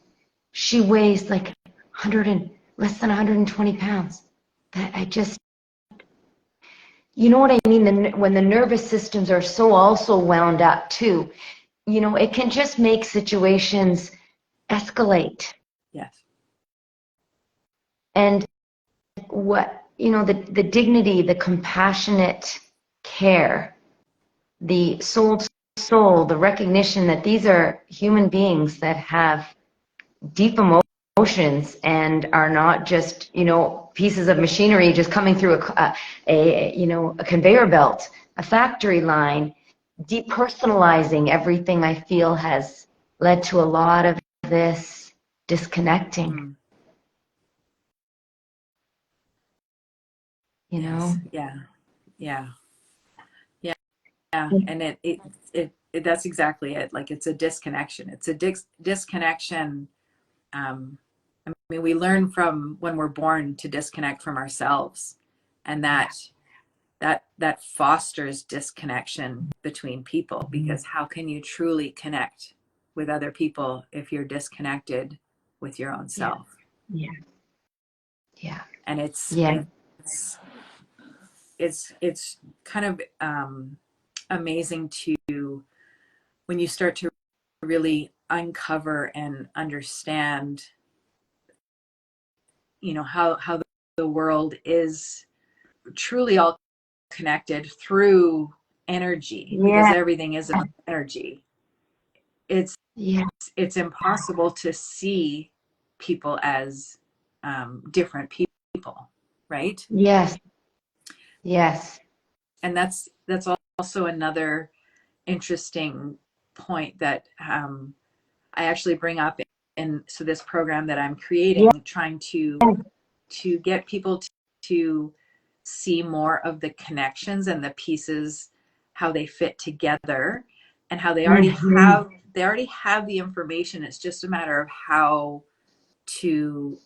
She weighs like 100 and less than 120 pounds. That I just, you know what I mean? When the nervous systems are so also wound up too, it can just make situations escalate. Yes. And the dignity, the compassionate care, the soul to soul, the recognition that these are human beings that have deep emotions and are not just pieces of machinery just coming through a conveyor belt, a factory line. Depersonalizing everything, I feel, has led to a lot of this disconnecting. Mm, you yes. know Yeah. Yeah. Yeah. Yeah. And that's exactly it. Like it's a disconnection. It's a disconnection. I mean, we learn from when we're born to disconnect from ourselves, and Yeah. that fosters disconnection between people, because how can you truly connect with other people if you're disconnected with your own Yeah. self? Yeah. Yeah. And Yeah. it's it's kind of amazing to, when you start to really uncover and understand, how the world is truly all connected through energy, because Yeah. everything is about energy. It's Yeah. it's impossible to see people as different people, right? Yes. Yes. And that's also another interesting point that I actually bring up in so this program that I'm Yeah. creating, trying to get people to see more of the connections and the pieces, how they fit together, and how Mhm. they already have the information. It's just a matter of how to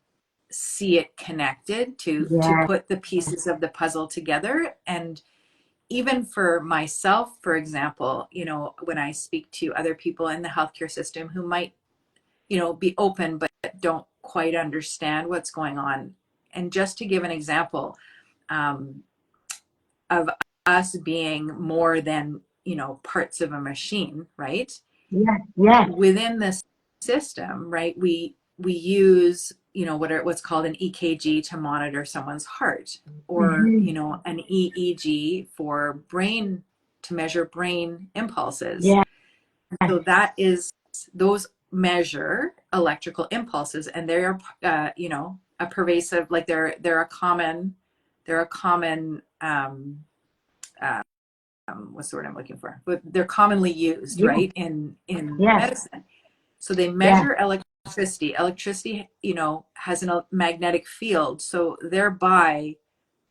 see it connected, to Yeah. put the pieces of the puzzle together. And even for myself, for example, when I speak to other people in the healthcare system who might, be open but don't quite understand what's going on. And just to give an example, um, of us being more than, parts of a machine, right? Yeah. Yeah. Within this system, right, we use, what's called an EKG to monitor someone's heart, or, Mhm. an EEG for brain, to measure brain impulses. Yeah. So that is, those measure electrical impulses, and they're, a pervasive, like they're a common, uh, what's the word I'm looking for? But they're commonly used, Yeah. right, in Yes. medicine. So they Yeah. measure electricity. Electricity, has a magnetic field. So thereby,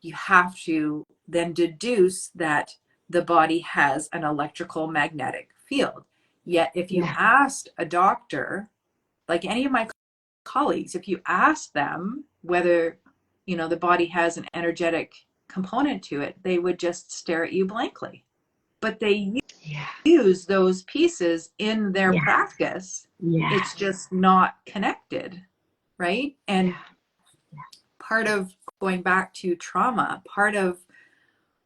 you have to then deduce that the body has an electrical magnetic field. Yet, if you Yeah. asked a doctor, like any of my colleagues, if you asked them whether, the body has an energetic component to it, they would just stare at you blankly. But they Yeah. use those pieces in their Yeah. practice. Yeah. It's just not connected, right? And Yeah. part of going back to trauma, part of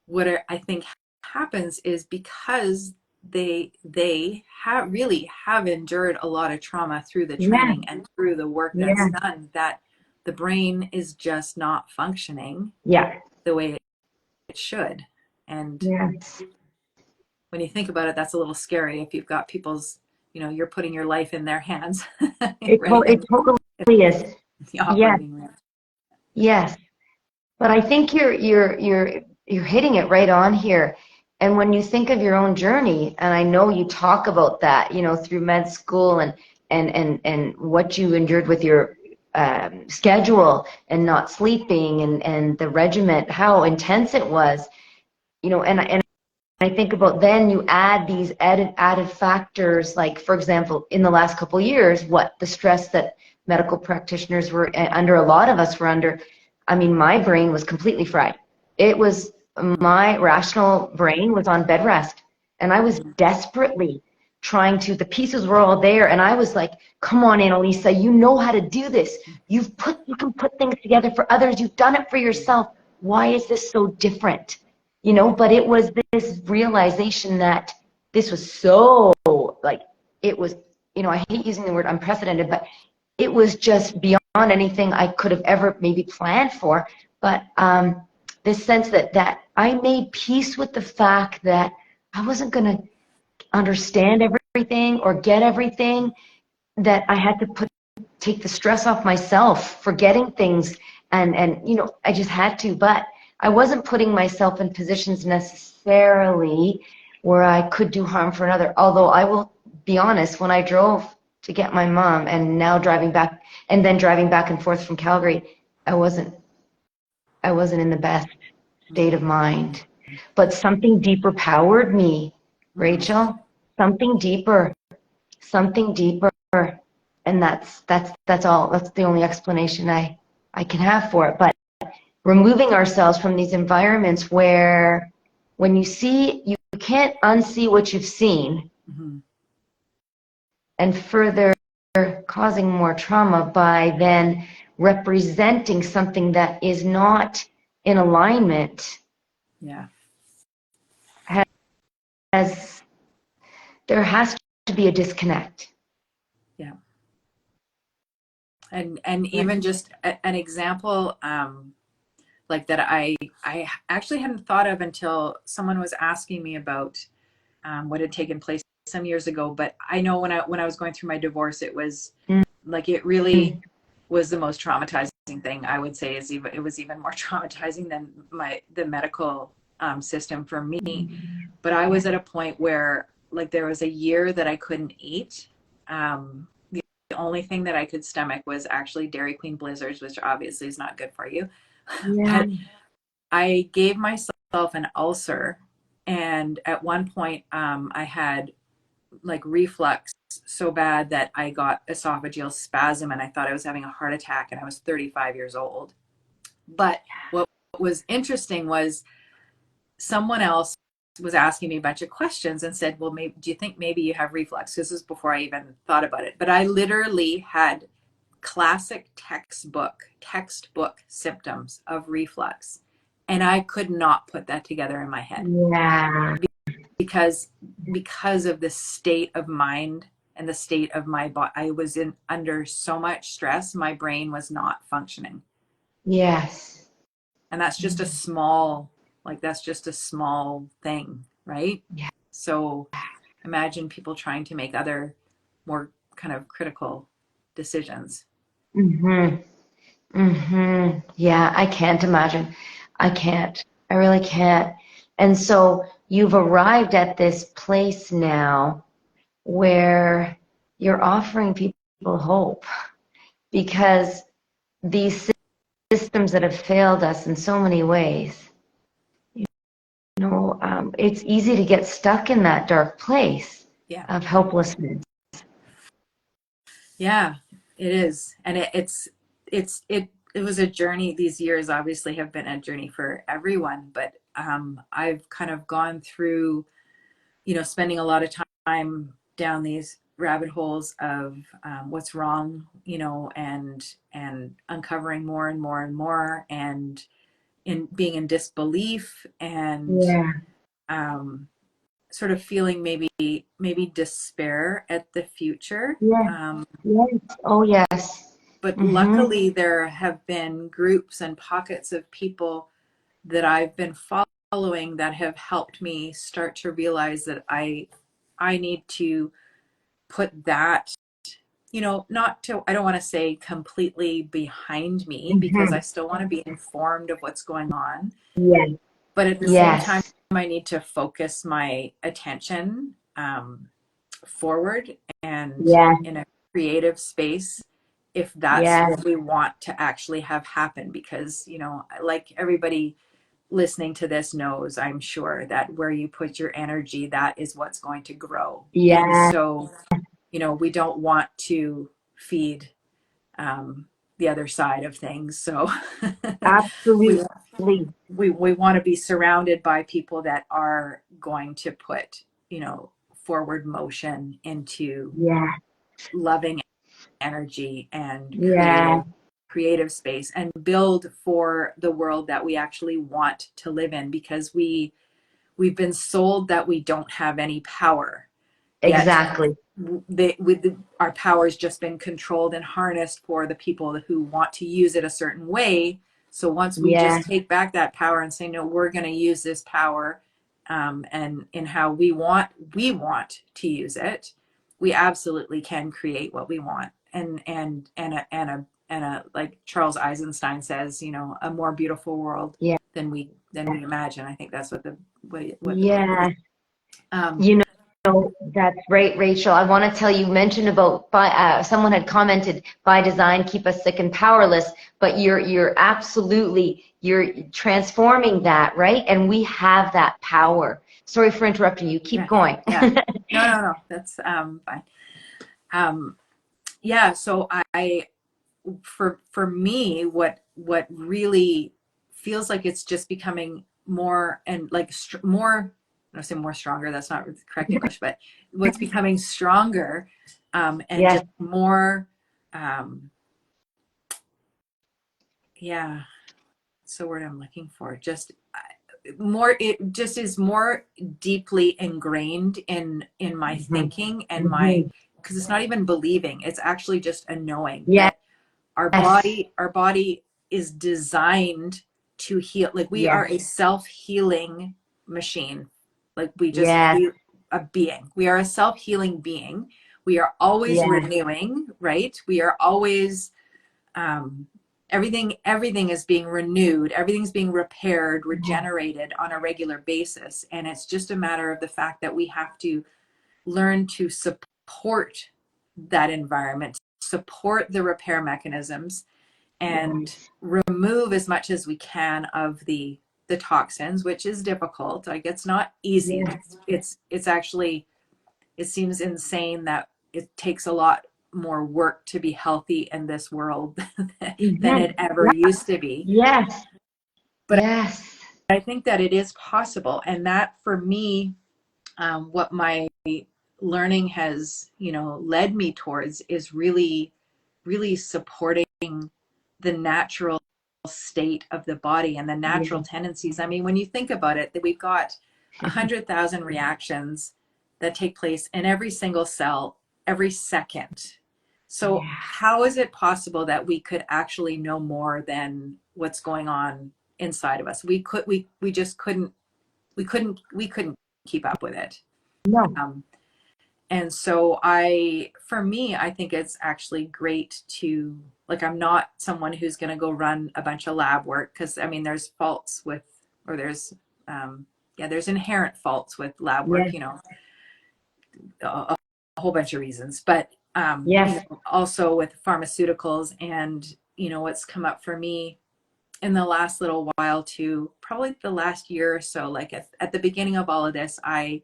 what I think happens is because they have really have endured a lot of trauma through the Yeah. training and through the work that's Yeah. done, that the brain is just not functioning Yeah. the way it should. And Yes. when you think about it, that's a little scary if you've got people's, you're putting your life in their hands, right? It And if totally is. the Yes. operating room. Yes. But I think you're hitting it right on here. And when you think of your own journey, and I know you talk about that, through med school and what you endured with your schedule and not sleeping and the regiment, how intense it was, and I think about then you add these added factors, like, for example, in the last couple of years, what the stress that medical practitioners were under, a lot of us were under. I mean, my brain was completely fried. It was, my rational brain was on bed rest, and I was desperately trying to, the pieces were all there, and I was like, come on, Annalisa, you know how to do this. You can put things together for others. You've done it for yourself. Why is this so different? But it was this realization that this was so, like, it was, I hate using the word unprecedented, but it was just beyond anything I could have ever maybe planned for. But this sense that I made peace with the fact that I wasn't going to understand everything or get everything, that I had to take the stress off myself for getting things, and I just had to. But I wasn't putting myself in positions necessarily where I could do harm for another. Although I will be honest, when I drove to get my mom and now driving back, and then driving back and forth from Calgary, I wasn't in the best state of mind. But something deeper powered me, Mm-hmm. Rachel. Something deeper, something deeper. And that's all. That's the only explanation I can have for it. But removing ourselves from these environments where, when you see, you can't unsee what you've seen, Mm-hmm. and further causing more trauma by then representing something that is not in alignment, Yeah. as there has to be a disconnect. Yeah. And even just an example, like that I actually hadn't thought of until someone was asking me about what had taken place some years ago. But I know when I was going through my divorce, it was like, it really was the most traumatizing thing, I would say. It was even more traumatizing than the medical system for me. But I was at a point where, like, there was a year that I couldn't eat. The only thing that I could stomach was actually Dairy Queen Blizzards, which obviously is not good for you. Yeah. But I gave myself an ulcer, and at one point I had like reflux so bad that I got esophageal spasm, and I thought I was having a heart attack, and I was 35 years old. But what was interesting was someone else was asking me a bunch of questions and said, well, maybe, do you think maybe you have reflux? This is before I even thought about it. But I literally had classic textbook symptoms of reflux. And I could not put that together in my head. Yeah. Because of the state of mind and the state of my body. I was under so much stress, my brain was not functioning. Yes. And that's just a small thing, right? Yeah. So imagine people trying to make other more kind of critical decisions. Mm-hmm. Mm-hmm. Yeah, I can't imagine. I can't. I really can't. And so you've arrived at this place now where you're offering people hope, because these systems that have failed us in so many ways, it's easy to get stuck in that dark place Yeah. of helplessness. Yeah, it is. And it was a journey. These years obviously have been a journey for everyone, but I've kind of gone through, spending a lot of time down these rabbit holes of what's wrong, and uncovering more and more and more, and in being in disbelief, and Yeah. um, sort of feeling maybe despair at the future. Yeah. Yes. Oh, yes. But Mm-hmm. luckily, there have been groups and pockets of people that I've been following that have helped me start to realize that I need to put that, I don't want to say completely behind me, because Mm-hmm. I still want to be informed of what's going on. Yes. But at the same time, Yes. I need to focus my attention forward and Yes. in a creative space, if that's Yes. what we want to actually have happen. Because, like everybody listening to this knows, I'm sure, that where you put your energy, that is what's going to grow. And Yes. so, we don't want to feed the other side of things. So we Absolutely. we want to be surrounded by people that are going to put, forward motion into Yeah. loving energy and Yeah. creative space, and build for the world that we actually want to live in, because we've been sold that we don't have any power yet. Exactly. Our power has just been controlled and harnessed for the people who want to use it a certain way. So once we Yeah. just take back that power and say, no, we're going to use this power, and in how we want to use it, we absolutely can create what we want. And like Charles Eisenstein says, a more beautiful world Yeah. than we imagine. I think that's what the book is. Yeah. Um, You that's right, Rachel. I want to tell you, mentioned about someone had commented, by design, keep us sick and powerless, but you're absolutely, you're transforming that, right? And we have that power. Sorry for interrupting you. Keep yeah, going. yeah. No, that's fine. Yeah, so for me, what really feels like it's just becoming more, and like more, I say more stronger, that's not the correct English, but what's becoming stronger, and Yes. just more, um, yeah, it's the word I'm looking for. Just more, it just is more deeply ingrained in my Mm-hmm. thinking and my, Mm-hmm. because it's not even believing, it's actually just a knowing Yes. that Yes. Our body is designed to heal. Like we are a Yes. self-healing machine. Like Yes. a being. We are a self-healing being. We are always Yes. renewing, right? We are always um, everything is being renewed, everything's being repaired, regenerated on a regular basis, and it's just a matter of the fact that we have to learn to support that environment, support the repair mechanisms, and Yes. remove as much as we can of the toxins, which is difficult. Like it's not easy. Yes. It's actually, it seems insane that it takes a lot more work to be healthy in this world than Mhm. it ever used to be. Yes. But Yes. I think that it is possible. And that for me, what my learning has, led me towards is really, really supporting the natural state of the body and the natural Yes. tendencies. I mean, when you think about it, that we've got 100,000 reactions that take place in every single cell every second. So Yeah. how is it possible that we could actually know more than what's going on inside of us? We just couldn't keep up with it. No. Um, and so for me, I think it's actually great to, like, I'm not someone who's going to go run a bunch of lab work because, I mean, there's faults with, or there's inherent faults with lab work, Yes. a whole bunch of reasons, but, Yes. also with pharmaceuticals and, what's come up for me in the last little while too, probably the last year or so, like at the beginning of all of this, I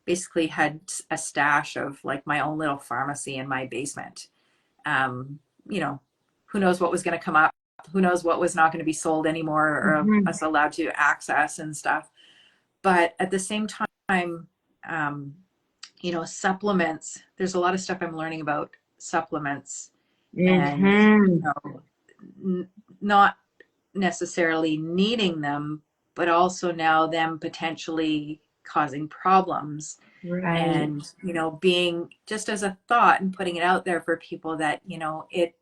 basically had a stash of like my own little pharmacy in my basement. Um, you know, who knows what was going to come up? Who knows what was not going to be sold anymore or Mhm. us allowed to access and stuff. But at the same time, um, supplements, there's a lot of stuff I'm learning about supplements and, Mhm. not necessarily needing them, but also now them potentially causing problems. Right. And being just as a thought and putting it out there for people that it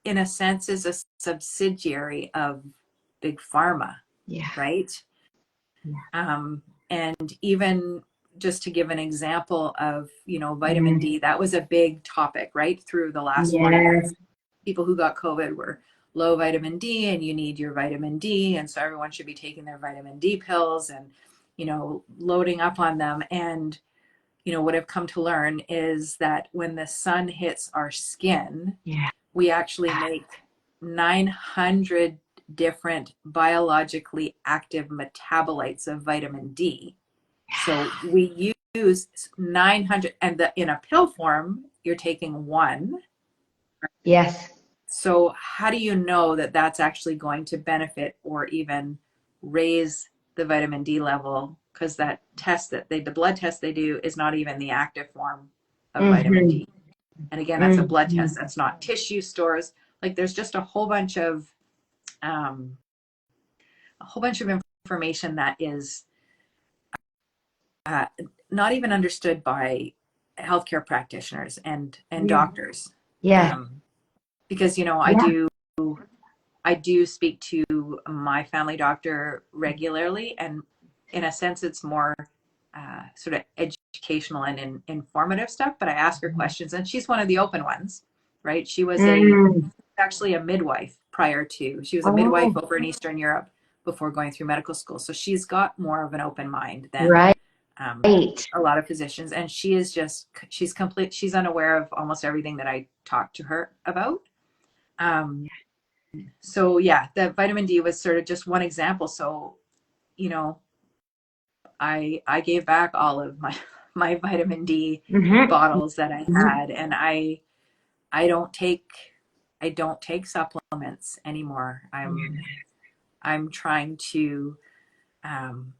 in a sense is a subsidiary of big pharma, Yeah. right? Yeah. And even just to give an example of vitamin Mm. D, that was a big topic right through the last 40 Yes. years. People who got COVID were low vitamin D and you need your vitamin D, and so everyone should be taking their vitamin D pills and loading up on them. And what I've come to learn is that when the sun hits our skin, Yeah. we actually make 900 different biologically active metabolites of vitamin D. So we use 900, and in a pill form, you're taking one. Yes. So how do you know that that's actually going to benefit or even raise the vitamin D level? Because that test the blood test they do is not even the active form of vitamin Mhm. D. And again, that's a blood test. Mhm. That's not tissue stores. Like there's just um, a whole bunch of information that is uh, not even understood by healthcare practitioners and Yeah. doctors. Yeah. Um, because Yeah. I do speak to my family doctor regularly, and in a sense, it's more sort of educational and informative stuff. But I ask her questions, and she's one of the open ones, right? She was Mm. actually a midwife prior to. She was a midwife Oh, over in Eastern Europe before going through medical school, so she's got more of an open mind than right. a lot of physicians. And she's unaware of almost everything that I talk to her about. Um, so yeah, the vitamin D was sort of just one example. So, you know, I gave back all of my my vitamin D Mhm. bottles that I had, and I don't take I don't take supplements anymore. I'm trying to um,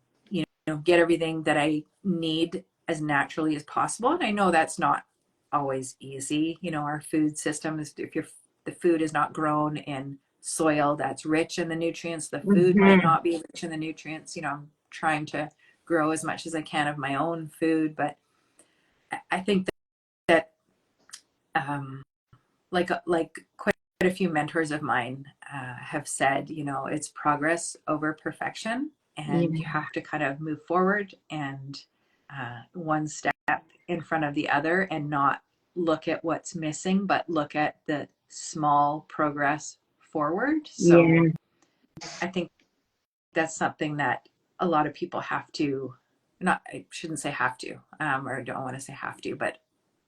get everything that I need as naturally as possible, and I know that's not always easy. Our food system is, if the food is not grown in soil that's rich in the nutrients, the food might Mhm. not be rich in the nutrients. I'm trying to grow as much as I can of my own food, but I think that, um, like quite a few mentors of mine have said, you know, it's progress over perfection, and you Yeah. have to kind of move forward and one step in front of the other, and not look at what's missing, but look at the small progress forward. So Yeah. I think that's something that a lot of people have to, not, I shouldn't say have to, or I don't want to say have to, but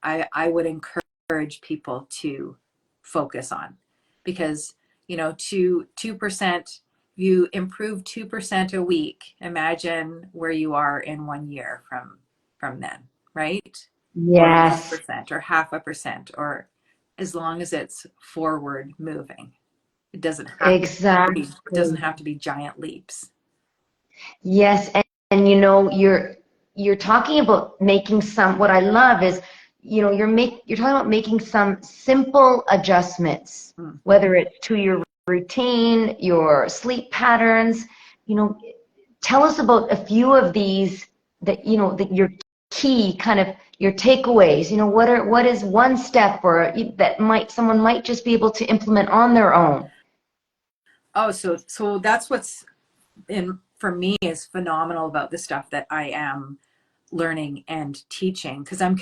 I would encourage people to focus on, because, you know, 2%, you improve 2% a week. Imagine where you are in 1 year from then, right? Or Yes. 1% or 0.5%, or as long as it's forward moving. It doesn't Exactly. have to be giant leaps. Yes, and you know, you're talking about making some, what I love is, you know, you're talking about making some simple adjustments, Mm. whether it's to your routine, your sleep patterns. You know, tell us about a few of these that, you know, that your key kind of your takeaways. You know, what is one step or that someone might just be able to implement on their own? Oh, so that's what's in for me is phenomenal about the stuff that I am learning and teaching, because I'm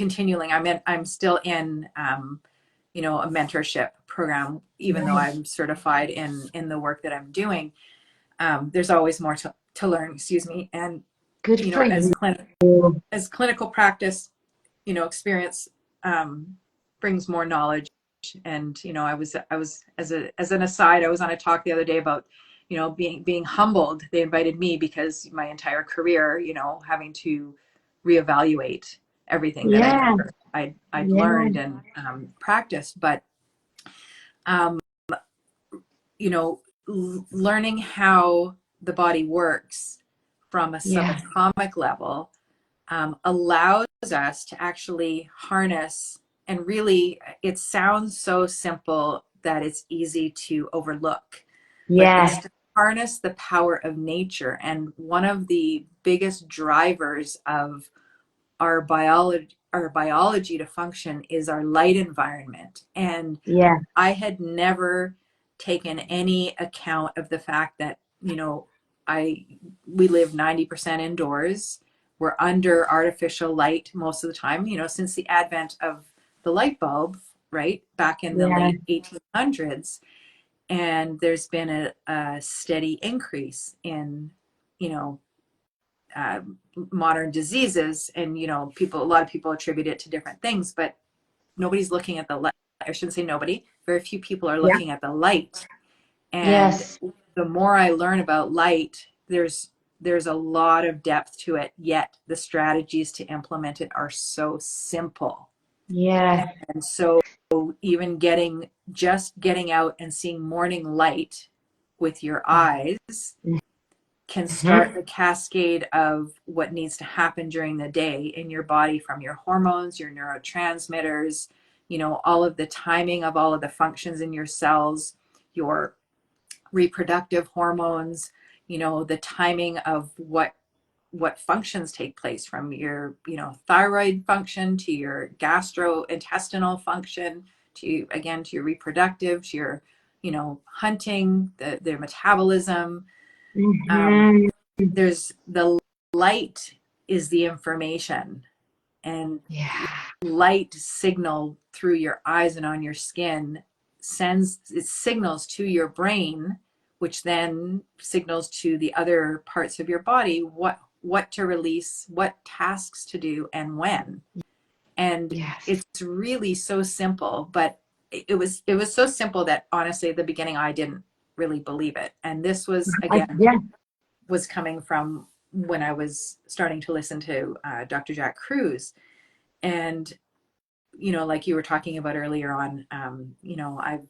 still in you know, a mentorship program, even though I'm certified in the work that I'm doing. There's always more to learn, excuse me. And Good you know, for you. as clinical practice, you know, experience brings more knowledge. And you know, I was as an aside, I was on a talk the other day about, you know, being humbled. They invited me because my entire career, you know, having to reevaluate everything that Yeah, I'd yeah, learned and practiced. But um, you know, learning how the body works from a yeah, subatomic level allows us to actually harness, and really, it sounds so simple that it's easy to overlook, but it's yes, to harness the power of nature. And one of the biggest drivers of our biology to function is our light environment. And yeah, I had never taken any account of the fact that, you know, I we live 90% indoors. We're under artificial light most of the time, you know, since the advent of the light bulb, right? Back in the yeah, late 1800s. And there's been a steady increase in, you know, uh, modern diseases. And, you know, a lot of people attribute it to different things, but nobody's looking at the light. I shouldn't say nobody. Very few people are yeah, looking at the light. And yes, the more I learn about light, there's a lot of depth to it. Yet the strategies to implement it are so simple. yeah, And so even getting out and seeing morning light with your eyes can mhm, start the cascade of what needs to happen during the day in your body, from your hormones, your neurotransmitters, you know, all of the timing of all of the functions in your cells, your reproductive hormones, you know, the timing of what functions take place, from your, you know, thyroid function to your gastrointestinal function to, again, to your reproductive, to your, you know, hunting, the metabolism. um, mhm, there's the light is the information, and yeah, light signal through your eyes and on your skin sends it signals to your brain, which then signals to the other parts of your body what to release, what tasks to do, and when. And yes, it's really so simple, but it was so simple that honestly at the beginning I didn't really believe it. And this was, again, yeah, was coming from when I was starting to listen to Dr. Jack Cruz. And, you know, like you were talking about earlier on, you know, I've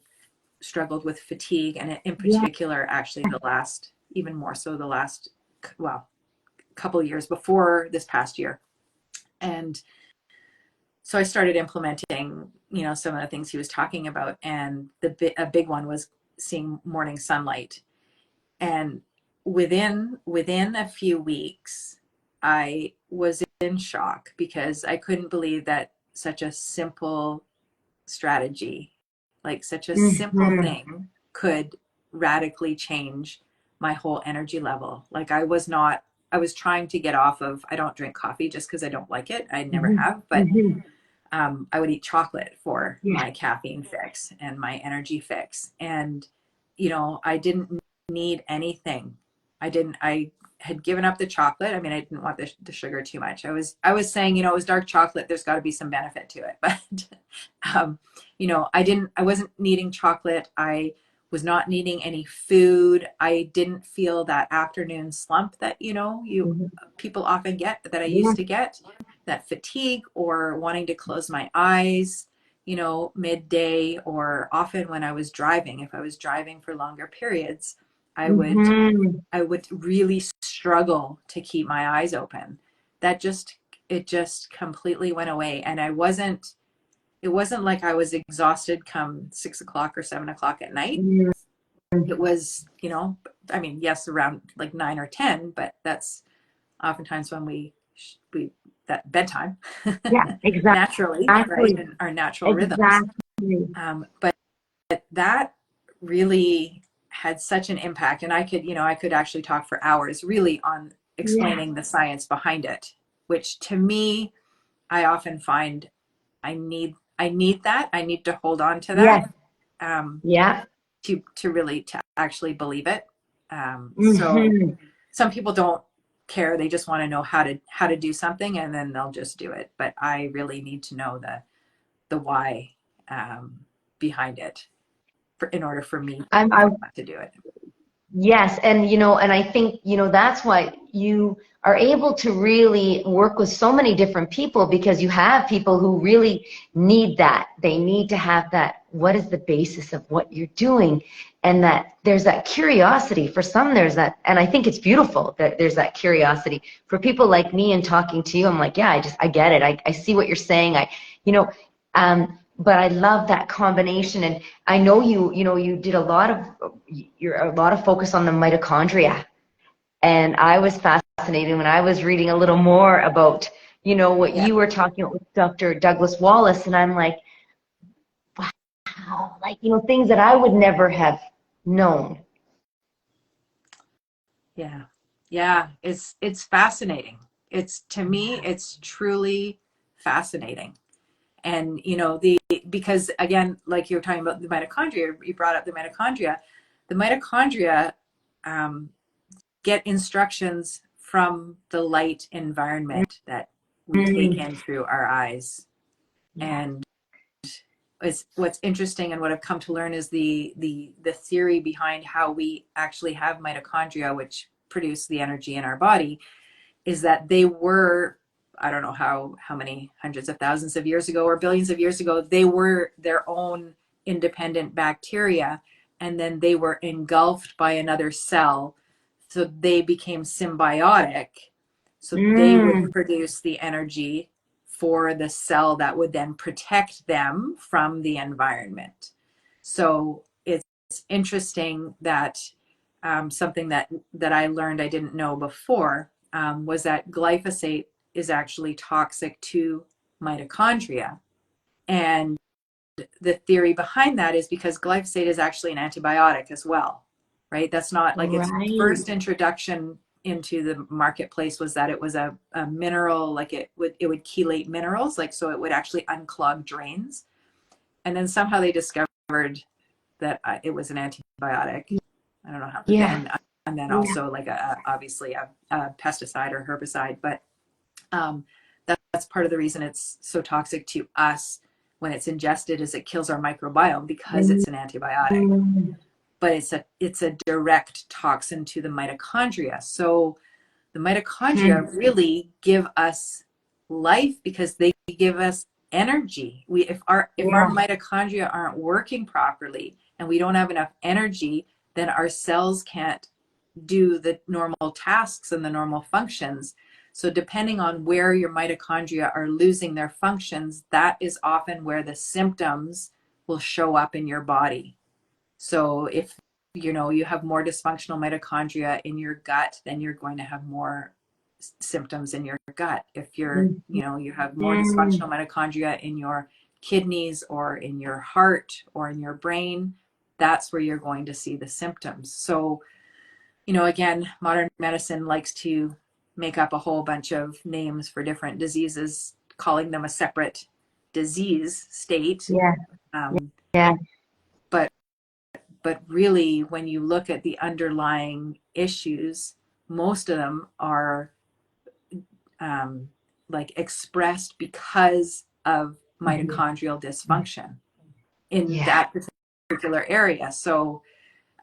struggled with fatigue, and in yeah, particular, actually, even more so the last, well, couple of years before this past year. And so I started implementing, you know, some of the things he was talking about. And a big one was seeing morning sunlight. And within a few weeks, I was in shock, because I couldn't believe that such a simple strategy Like such a simple Mm-hmm. thing could radically change my whole energy level. Like I was trying to get off of, I don't drink coffee just because I don't like it. I never Mm-hmm. have, but Mm-hmm. I would eat chocolate for Yeah. my caffeine fix and my energy fix. And, I didn't need anything. I had given up the chocolate. I mean, I didn't want the sugar too much. I was saying, it was dark chocolate. There's got to be some benefit to it. But, um, I wasn't needing chocolate. I was not needing any food. I didn't feel that afternoon slump that, Mm-hmm. people often get, that I Yeah. used to get, that fatigue or wanting to close my eyes, midday, or often when I was driving. If I was driving for longer periods, I would Mm-hmm. I would really struggle to keep my eyes open. That just it just completely went away. And it wasn't like I was exhausted come 6 o'clock or 7 o'clock at night. It was, I mean, yes, around like 9 or 10, but that's oftentimes when we that bedtime Yeah, naturally, right, exactly. and our natural rhythms. Exactly. But that really had such an impact, and I could actually talk for hours really on Yeah. explaining the science behind it, which to me, I often find I need that. I need to hold on to Yes. that, um, Yeah. to really to actually believe it. So Mm-hmm. some people don't care; they just want to know how to do something, and then they'll just do it. But I really need to know the why, behind it, in order for me I to do it. Yes, and and I think, that's why you are able to really work with so many different people, because you have people who really need that. They need to have that. What is the basis of what you're doing? And that there's that curiosity. For some, there's that, and I think it's beautiful that there's that curiosity. For people like me and talking to you, I'm like, yeah, I get it. I see what you're saying. But I love that combination. And I know you did a lot of focus on the mitochondria. And I was fascinated when I was reading a little more about, what Yeah. you were talking about with Dr. Douglas Wallace. And I'm like, wow, like, things that I would never have known. Yeah. Yeah. It's fascinating. To me, it's truly fascinating. And, because again, like you were talking about the mitochondria, you brought up the mitochondria, um, get instructions from the light environment that we take Mm, in through our eyes. yeah. And what's interesting, and what I've come to learn, is the theory behind how we actually have mitochondria, which produce the energy in our body, is that they were, I don't know how many hundreds of thousands of years ago or billions of years ago, they were their own independent bacteria, and then they were engulfed by another cell, so they became symbiotic, so they would Mm, produce the energy for the cell that would then protect them from the environment. So it's interesting that, something that I learned I didn't know before, was that glyphosate is actually toxic to mitochondria. And the theory behind that is because glyphosate is actually an antibiotic as well, right? That's not like its right. first introduction into the marketplace was that it was a mineral, like it would chelate minerals, like so it would actually unclog drains. And then somehow they discovered that, it was an antibiotic. I don't know how. Yeah. And then Yeah. also like obviously a pesticide or herbicide, but, that's part of the reason it's so toxic to us when it's ingested, is it kills our microbiome because Mm, it's an antibiotic. But it's a direct toxin to the mitochondria. So the mitochondria mm, really give us life because they give us energy. If our yeah. mitochondria aren't working properly and we don't have enough energy, then our cells can't do the normal tasks and the normal functions. So depending on where your mitochondria are losing their functions, that is often where the symptoms will show up in your body. So if you have more dysfunctional mitochondria in your gut, then you're going to have more symptoms in your gut. If you have more Mm, dysfunctional mitochondria in your kidneys or in your heart or in your brain, that's where you're going to see the symptoms. So, again, modern medicine likes to make up a whole bunch of names for different diseases, calling them a separate disease state. Yeah. Um, Yeah. but really, when you look at the underlying issues, most of them are like expressed because of mitochondrial dysfunction in Yeah. that particular area. So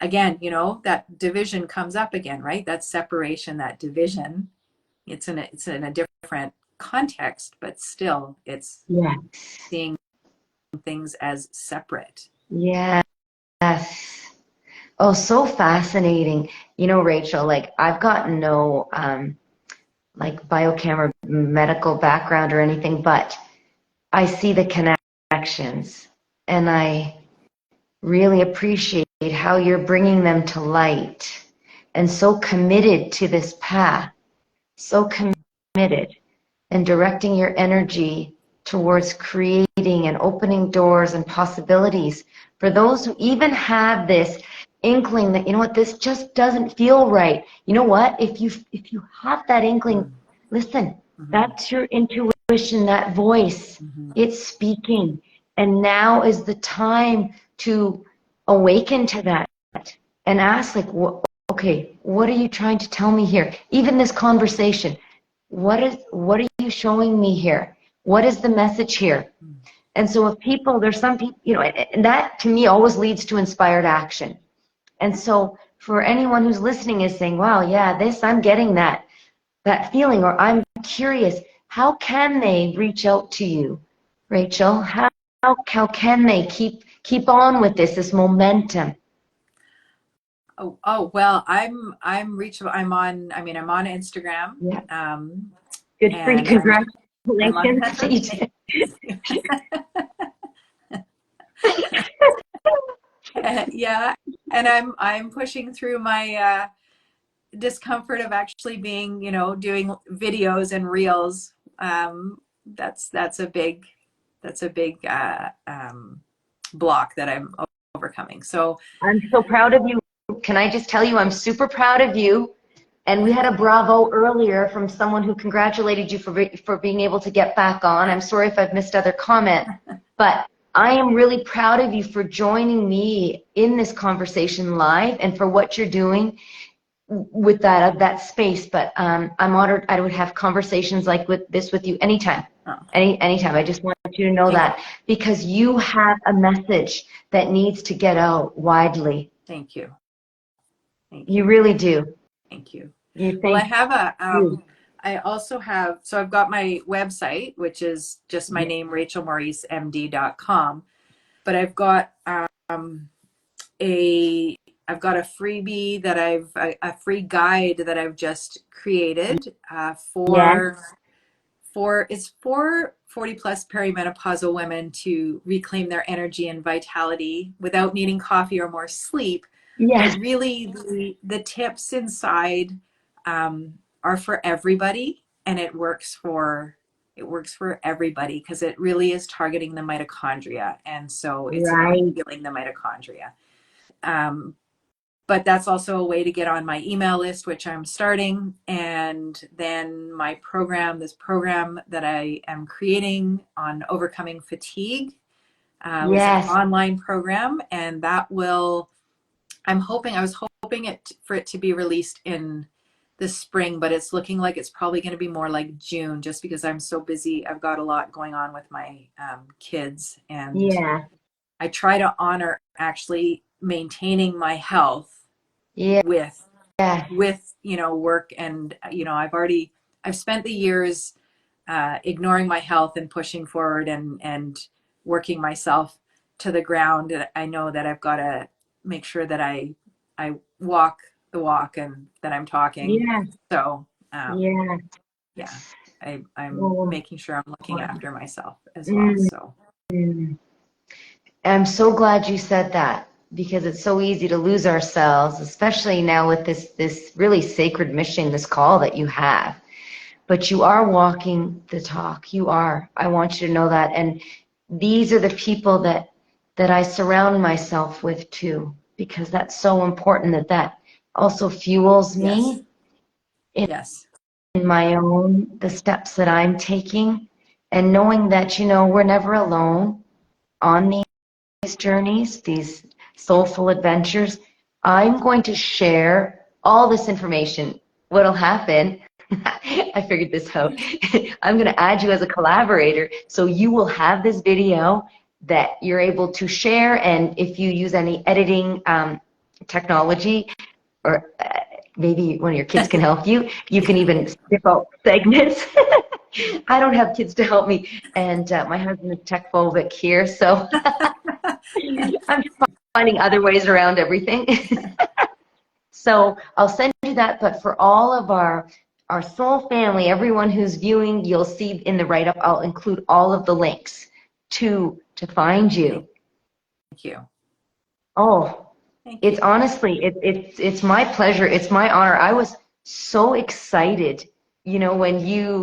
again, that division comes up again, right? That separation, that division, it's in a different context, but still it's Yeah. seeing things as separate. Yes. Oh, so fascinating. Rachel, like I've got no like biochem or medical background or anything, but I see the connections and I really appreciate how you're bringing them to light and so committed to this path, so committed and directing your energy towards creating and opening doors and possibilities for those who even have this inkling that, this just doesn't feel right. You know what? If you have that inkling, listen, that's your intuition, that voice. It's speaking. And now is the time to awaken to that and ask, like, okay, what are you trying to tell me here? Even this conversation, what are you showing me here? What is the message here? And so if there's some people, and that to me always leads to inspired action. And so for anyone who's listening is saying, wow, yeah, I'm getting that feeling, or I'm curious, how can they reach out to you, Rachel? How can they keep on with this momentum? Oh well, I'm reachable. I'm on Instagram. Yeah. Good for you. And I'm on Congratulations. yeah, and I'm pushing through my discomfort of actually being, doing videos and reels. That's a big block that I'm overcoming. So I'm so proud of you. Can I just tell you, I'm super proud of you. And we had a bravo earlier from someone who congratulated you for being able to get back on. I'm sorry if I've missed other comments, but I am really proud of you for joining me in this conversation live and for what you're doing with that space. But I'm honored I would have conversations like with you anytime. Anytime. I just want you to know that because you have a message that needs to get out widely. Thank you. You really do. Thank you. You Well, I have I also have, so I've got my website, which is just my name, rachelmauricemd.com. But I've got I've got a freebie that a free guide that I've just created it's for 40 plus perimenopausal women to reclaim their energy and vitality without needing coffee or more sleep. Yes. But really the tips inside are for everybody, and it works for everybody because it really is targeting the mitochondria, and so it's about healing the mitochondria. But that's also a way to get on my email list, which I'm starting. And then this program that I am creating on overcoming fatigue, is an online program. And that I was hoping for it to be released in the spring, but it's looking like it's probably going to be more like June, just because I'm so busy. I've got a lot going on with my kids, and I try to honor actually maintaining my health with work. And I've spent the years ignoring my health and pushing forward and working myself to the ground. And I know that I've got to make sure that I walk the walk and that I'm talking. So I'm making sure I'm looking after myself as well. So I'm so glad you said that, because it's so easy to lose ourselves, especially now with this really sacred mission, this call that you have. But you are walking the talk. You are. I want you to know that. And these are the people that I surround myself with too, because that's so important that also fuels Yes. me in Yes. my own, the steps that I'm taking, and knowing that, we're never alone on these journeys, these soulful adventures. I'm going to share all this information. What'll happen, I figured this out. I'm going to add you as a collaborator. So you will have this video that you're able to share. And if you use any editing technology, or maybe one of your kids can help you, you can even snip out segments. I don't have kids to help me. And my husband is tech phobic here. So I'm finding other ways around everything. So I'll send you that, but for all of our soul family, everyone who's viewing, you'll see in the write-up, I'll include all of the links to find you. Thank you. Oh, Thank it's you. honestly, it's my pleasure. It's my honor. I was so excited, when you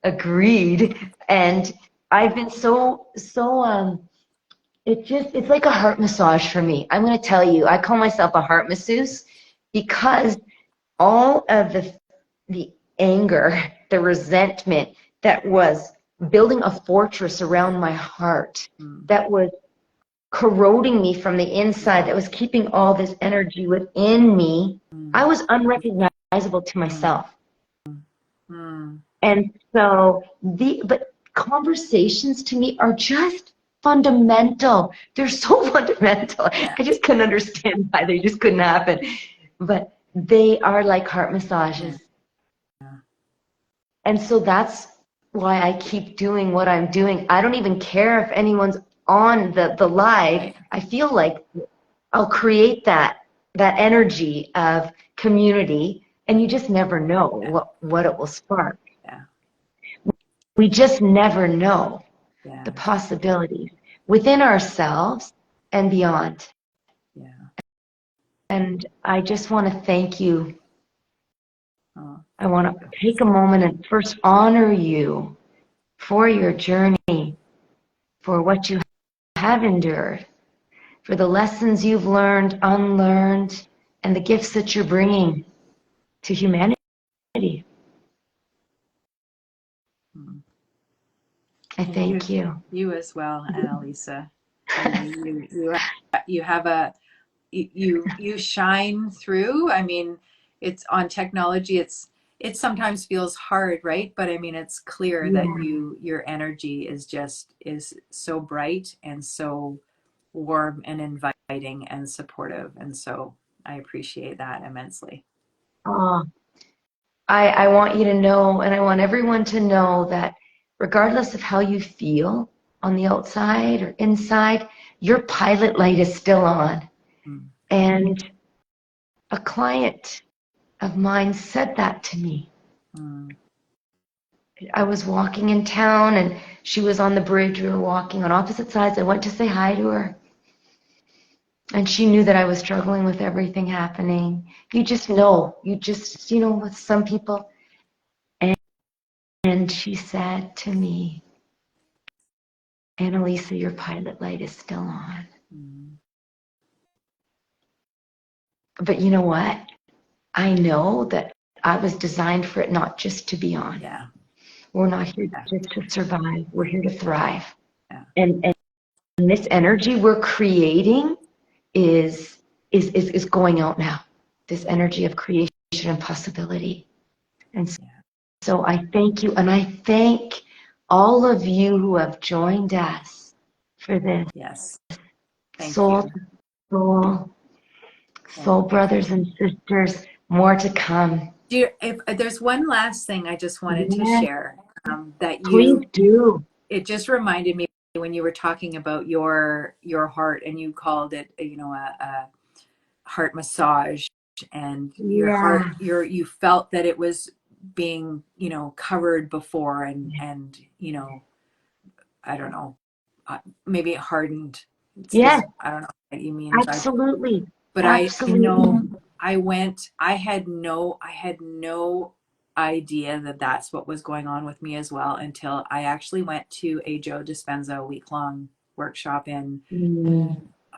agreed, and I've been it's like a heart massage for me. I'm going to tell you, I call myself a heart masseuse because all of the anger, the resentment that was building a fortress around my heart, that was corroding me from the inside, that was keeping all this energy within me, I was unrecognizable to myself. Mm. And so but conversations to me are just fundamental. They're so fundamental. Yeah. I just couldn't understand why they just couldn't happen. But they are like heart massages. Yeah. And so that's why I keep doing what I'm doing. I don't even care if anyone's on the live. Right. I feel like I'll create that energy of community, and you just never know Yeah. what it will spark. Yeah. We just never know the Yeah. possibilities within ourselves and beyond. Yeah. And I just want to thank you. Oh, I want to take a moment and first honor you for your journey, for what you have endured, for the lessons you've learned, unlearned, and the gifts that you're bringing to humanity. mm. I thank you. You as well, Annalisa. You have you shine through. I mean, it's on technology. It sometimes feels hard, right? But I mean, it's clear Yeah. that your energy is so bright and so warm and inviting and supportive, and so I appreciate that immensely. Oh, I want you to know, and I want everyone to know that regardless of how you feel on the outside or inside, your pilot light is still on. Mm. And a client of mine said that to me. Mm. I was walking in town and she was on the bridge. We were walking on opposite sides. I went to say hi to her. And she knew that I was struggling with everything happening. You just know. With some people. And she said to me, Annalisa, your pilot light is still on. Mm. But you know what? I know that I was designed for it not just to be on. Yeah. We're not here Yeah. just to survive. We're here to thrive. Yeah. And this energy we're creating is going out now. This energy of creation and possibility. And Yeah. so I thank you, and I thank all of you who have joined us for this Yes. Thank soul you. to soul, Thank soul you. brothers and sisters. More to come. If there's one last thing I just wanted to Yes, share, that please do. it just reminded me when you were talking about your heart and you called it, a heart massage, and your heart, Yeah. you felt that it was being, covered before, and I don't know, maybe it hardened. Yes, I don't know what you mean by, absolutely. but I Absolutely. know I had no idea that that's what was going on with me as well until I actually went to a Joe Dispenza week-long workshop in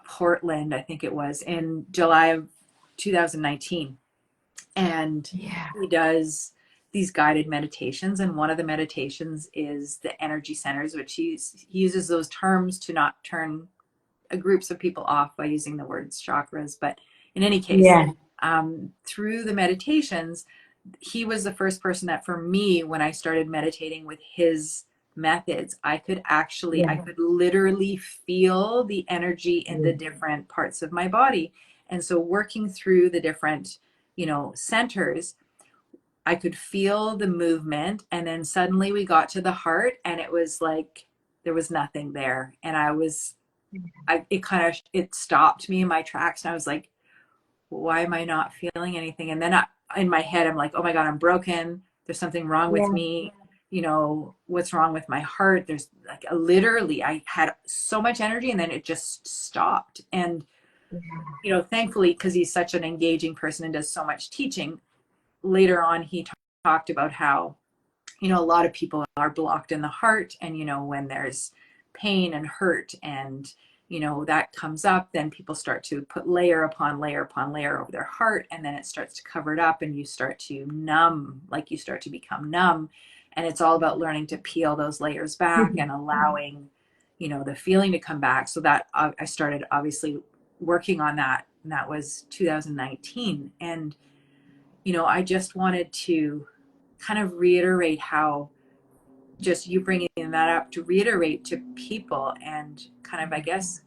Portland, I think it was, in July of 2019. And Yeah. he does these guided meditations. And one of the meditations is the energy centers, which he uses those terms to not turn groups of people off by using the words chakras. But in any case, Yeah. through the meditations, he was the first person that for me, when I started meditating with his methods, I could literally feel the energy in the different parts of my body. And so working through the different, centers, I could feel the movement. And then suddenly we got to the heart and it was like, there was nothing there. And it stopped me in my tracks. And I was like, why am I not feeling anything? And then in my head, I'm like, oh my God, I'm broken. There's something wrong with me. What's wrong with my heart? There's like literally, I had so much energy and then it just stopped. And, thankfully, because he's such an engaging person and does so much teaching, later on, he talked about how, a lot of people are blocked in the heart. And, when there's pain and hurt and, that comes up, then people start to put layer upon layer upon layer over their heart. And then it starts to cover it up and you start to become numb. And it's all about learning to peel those layers back and allowing, the feeling to come back. So that I started obviously working on that. And that was 2019. And, I just wanted to kind of reiterate how just you bringing that up to reiterate to people and kind of, I guess,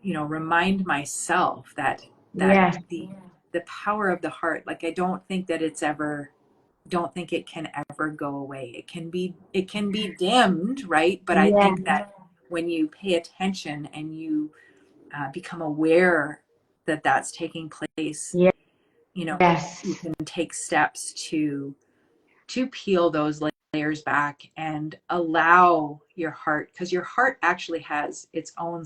remind myself that Yes. the power of the heart, like I don't think it can ever go away. It can be dimmed, right? But I Yes. think that when you pay attention and you become aware that that's taking place, Yes. you can take steps to peel those layers back and allow your heart, because your heart actually has its own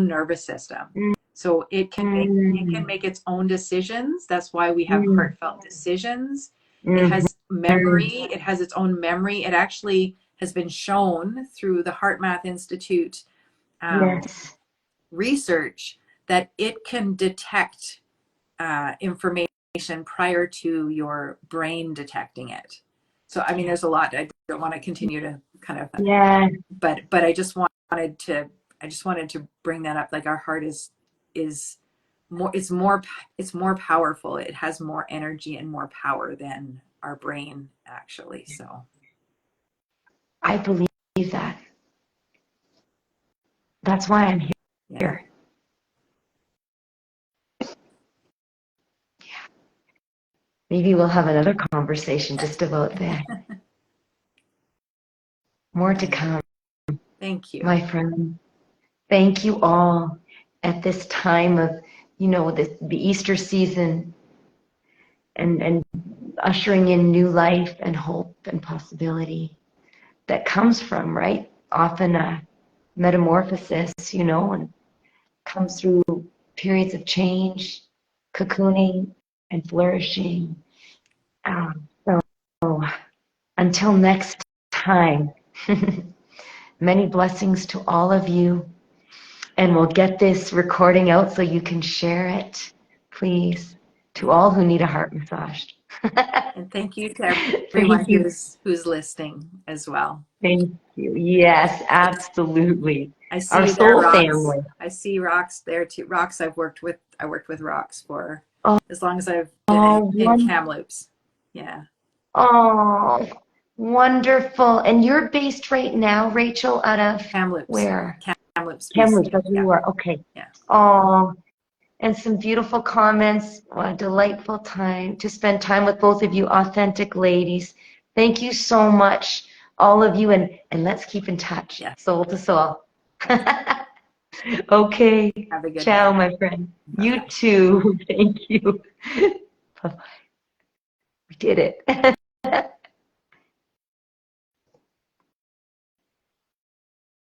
nervous system. So it can make its own decisions. That's why we have heartfelt decisions. It has memory. It has its own memory. It actually has been shown through the Heart Math Institute Yes. research that it can detect information prior to your brain detecting it. So, I mean, there's a lot. I don't want to continue to kind of, but I just wanted to bring that up. Like our heart is more powerful. It has more energy and more power than our brain actually. So I believe that. That's why I'm here. yeah. Maybe we'll have another conversation just about that. More to come. Thank you. My friend. Thank you all at this time of, the Easter season and ushering in new life and hope and possibility that comes from, right? Often a metamorphosis, and comes through periods of change, cocooning and flourishing. So until next time, many blessings to all of you. And we'll get this recording out so you can share it, please, to all who need a heart massage. And thank you to everyone who's listening as well. Thank you. Yes, absolutely. I see Our you there, soul Rox. family. I see Rox there too. Rox, I worked with Rox for Oh, as long as I've been in Kamloops. Yeah. Oh, wonderful. And you're based right now, Rachel, out of Kamloops. where? Kamloops, Kamloops, BC. that's where you are. Okay. Yeah. Oh, and some beautiful comments. What a delightful time to spend time with both of you, authentic ladies. Thank you so much, all of you, and let's keep in touch, soul to soul. Okay. Have a good Ciao, day. my friend. Bye-bye. You too. Thank you. Bye-bye. We did it.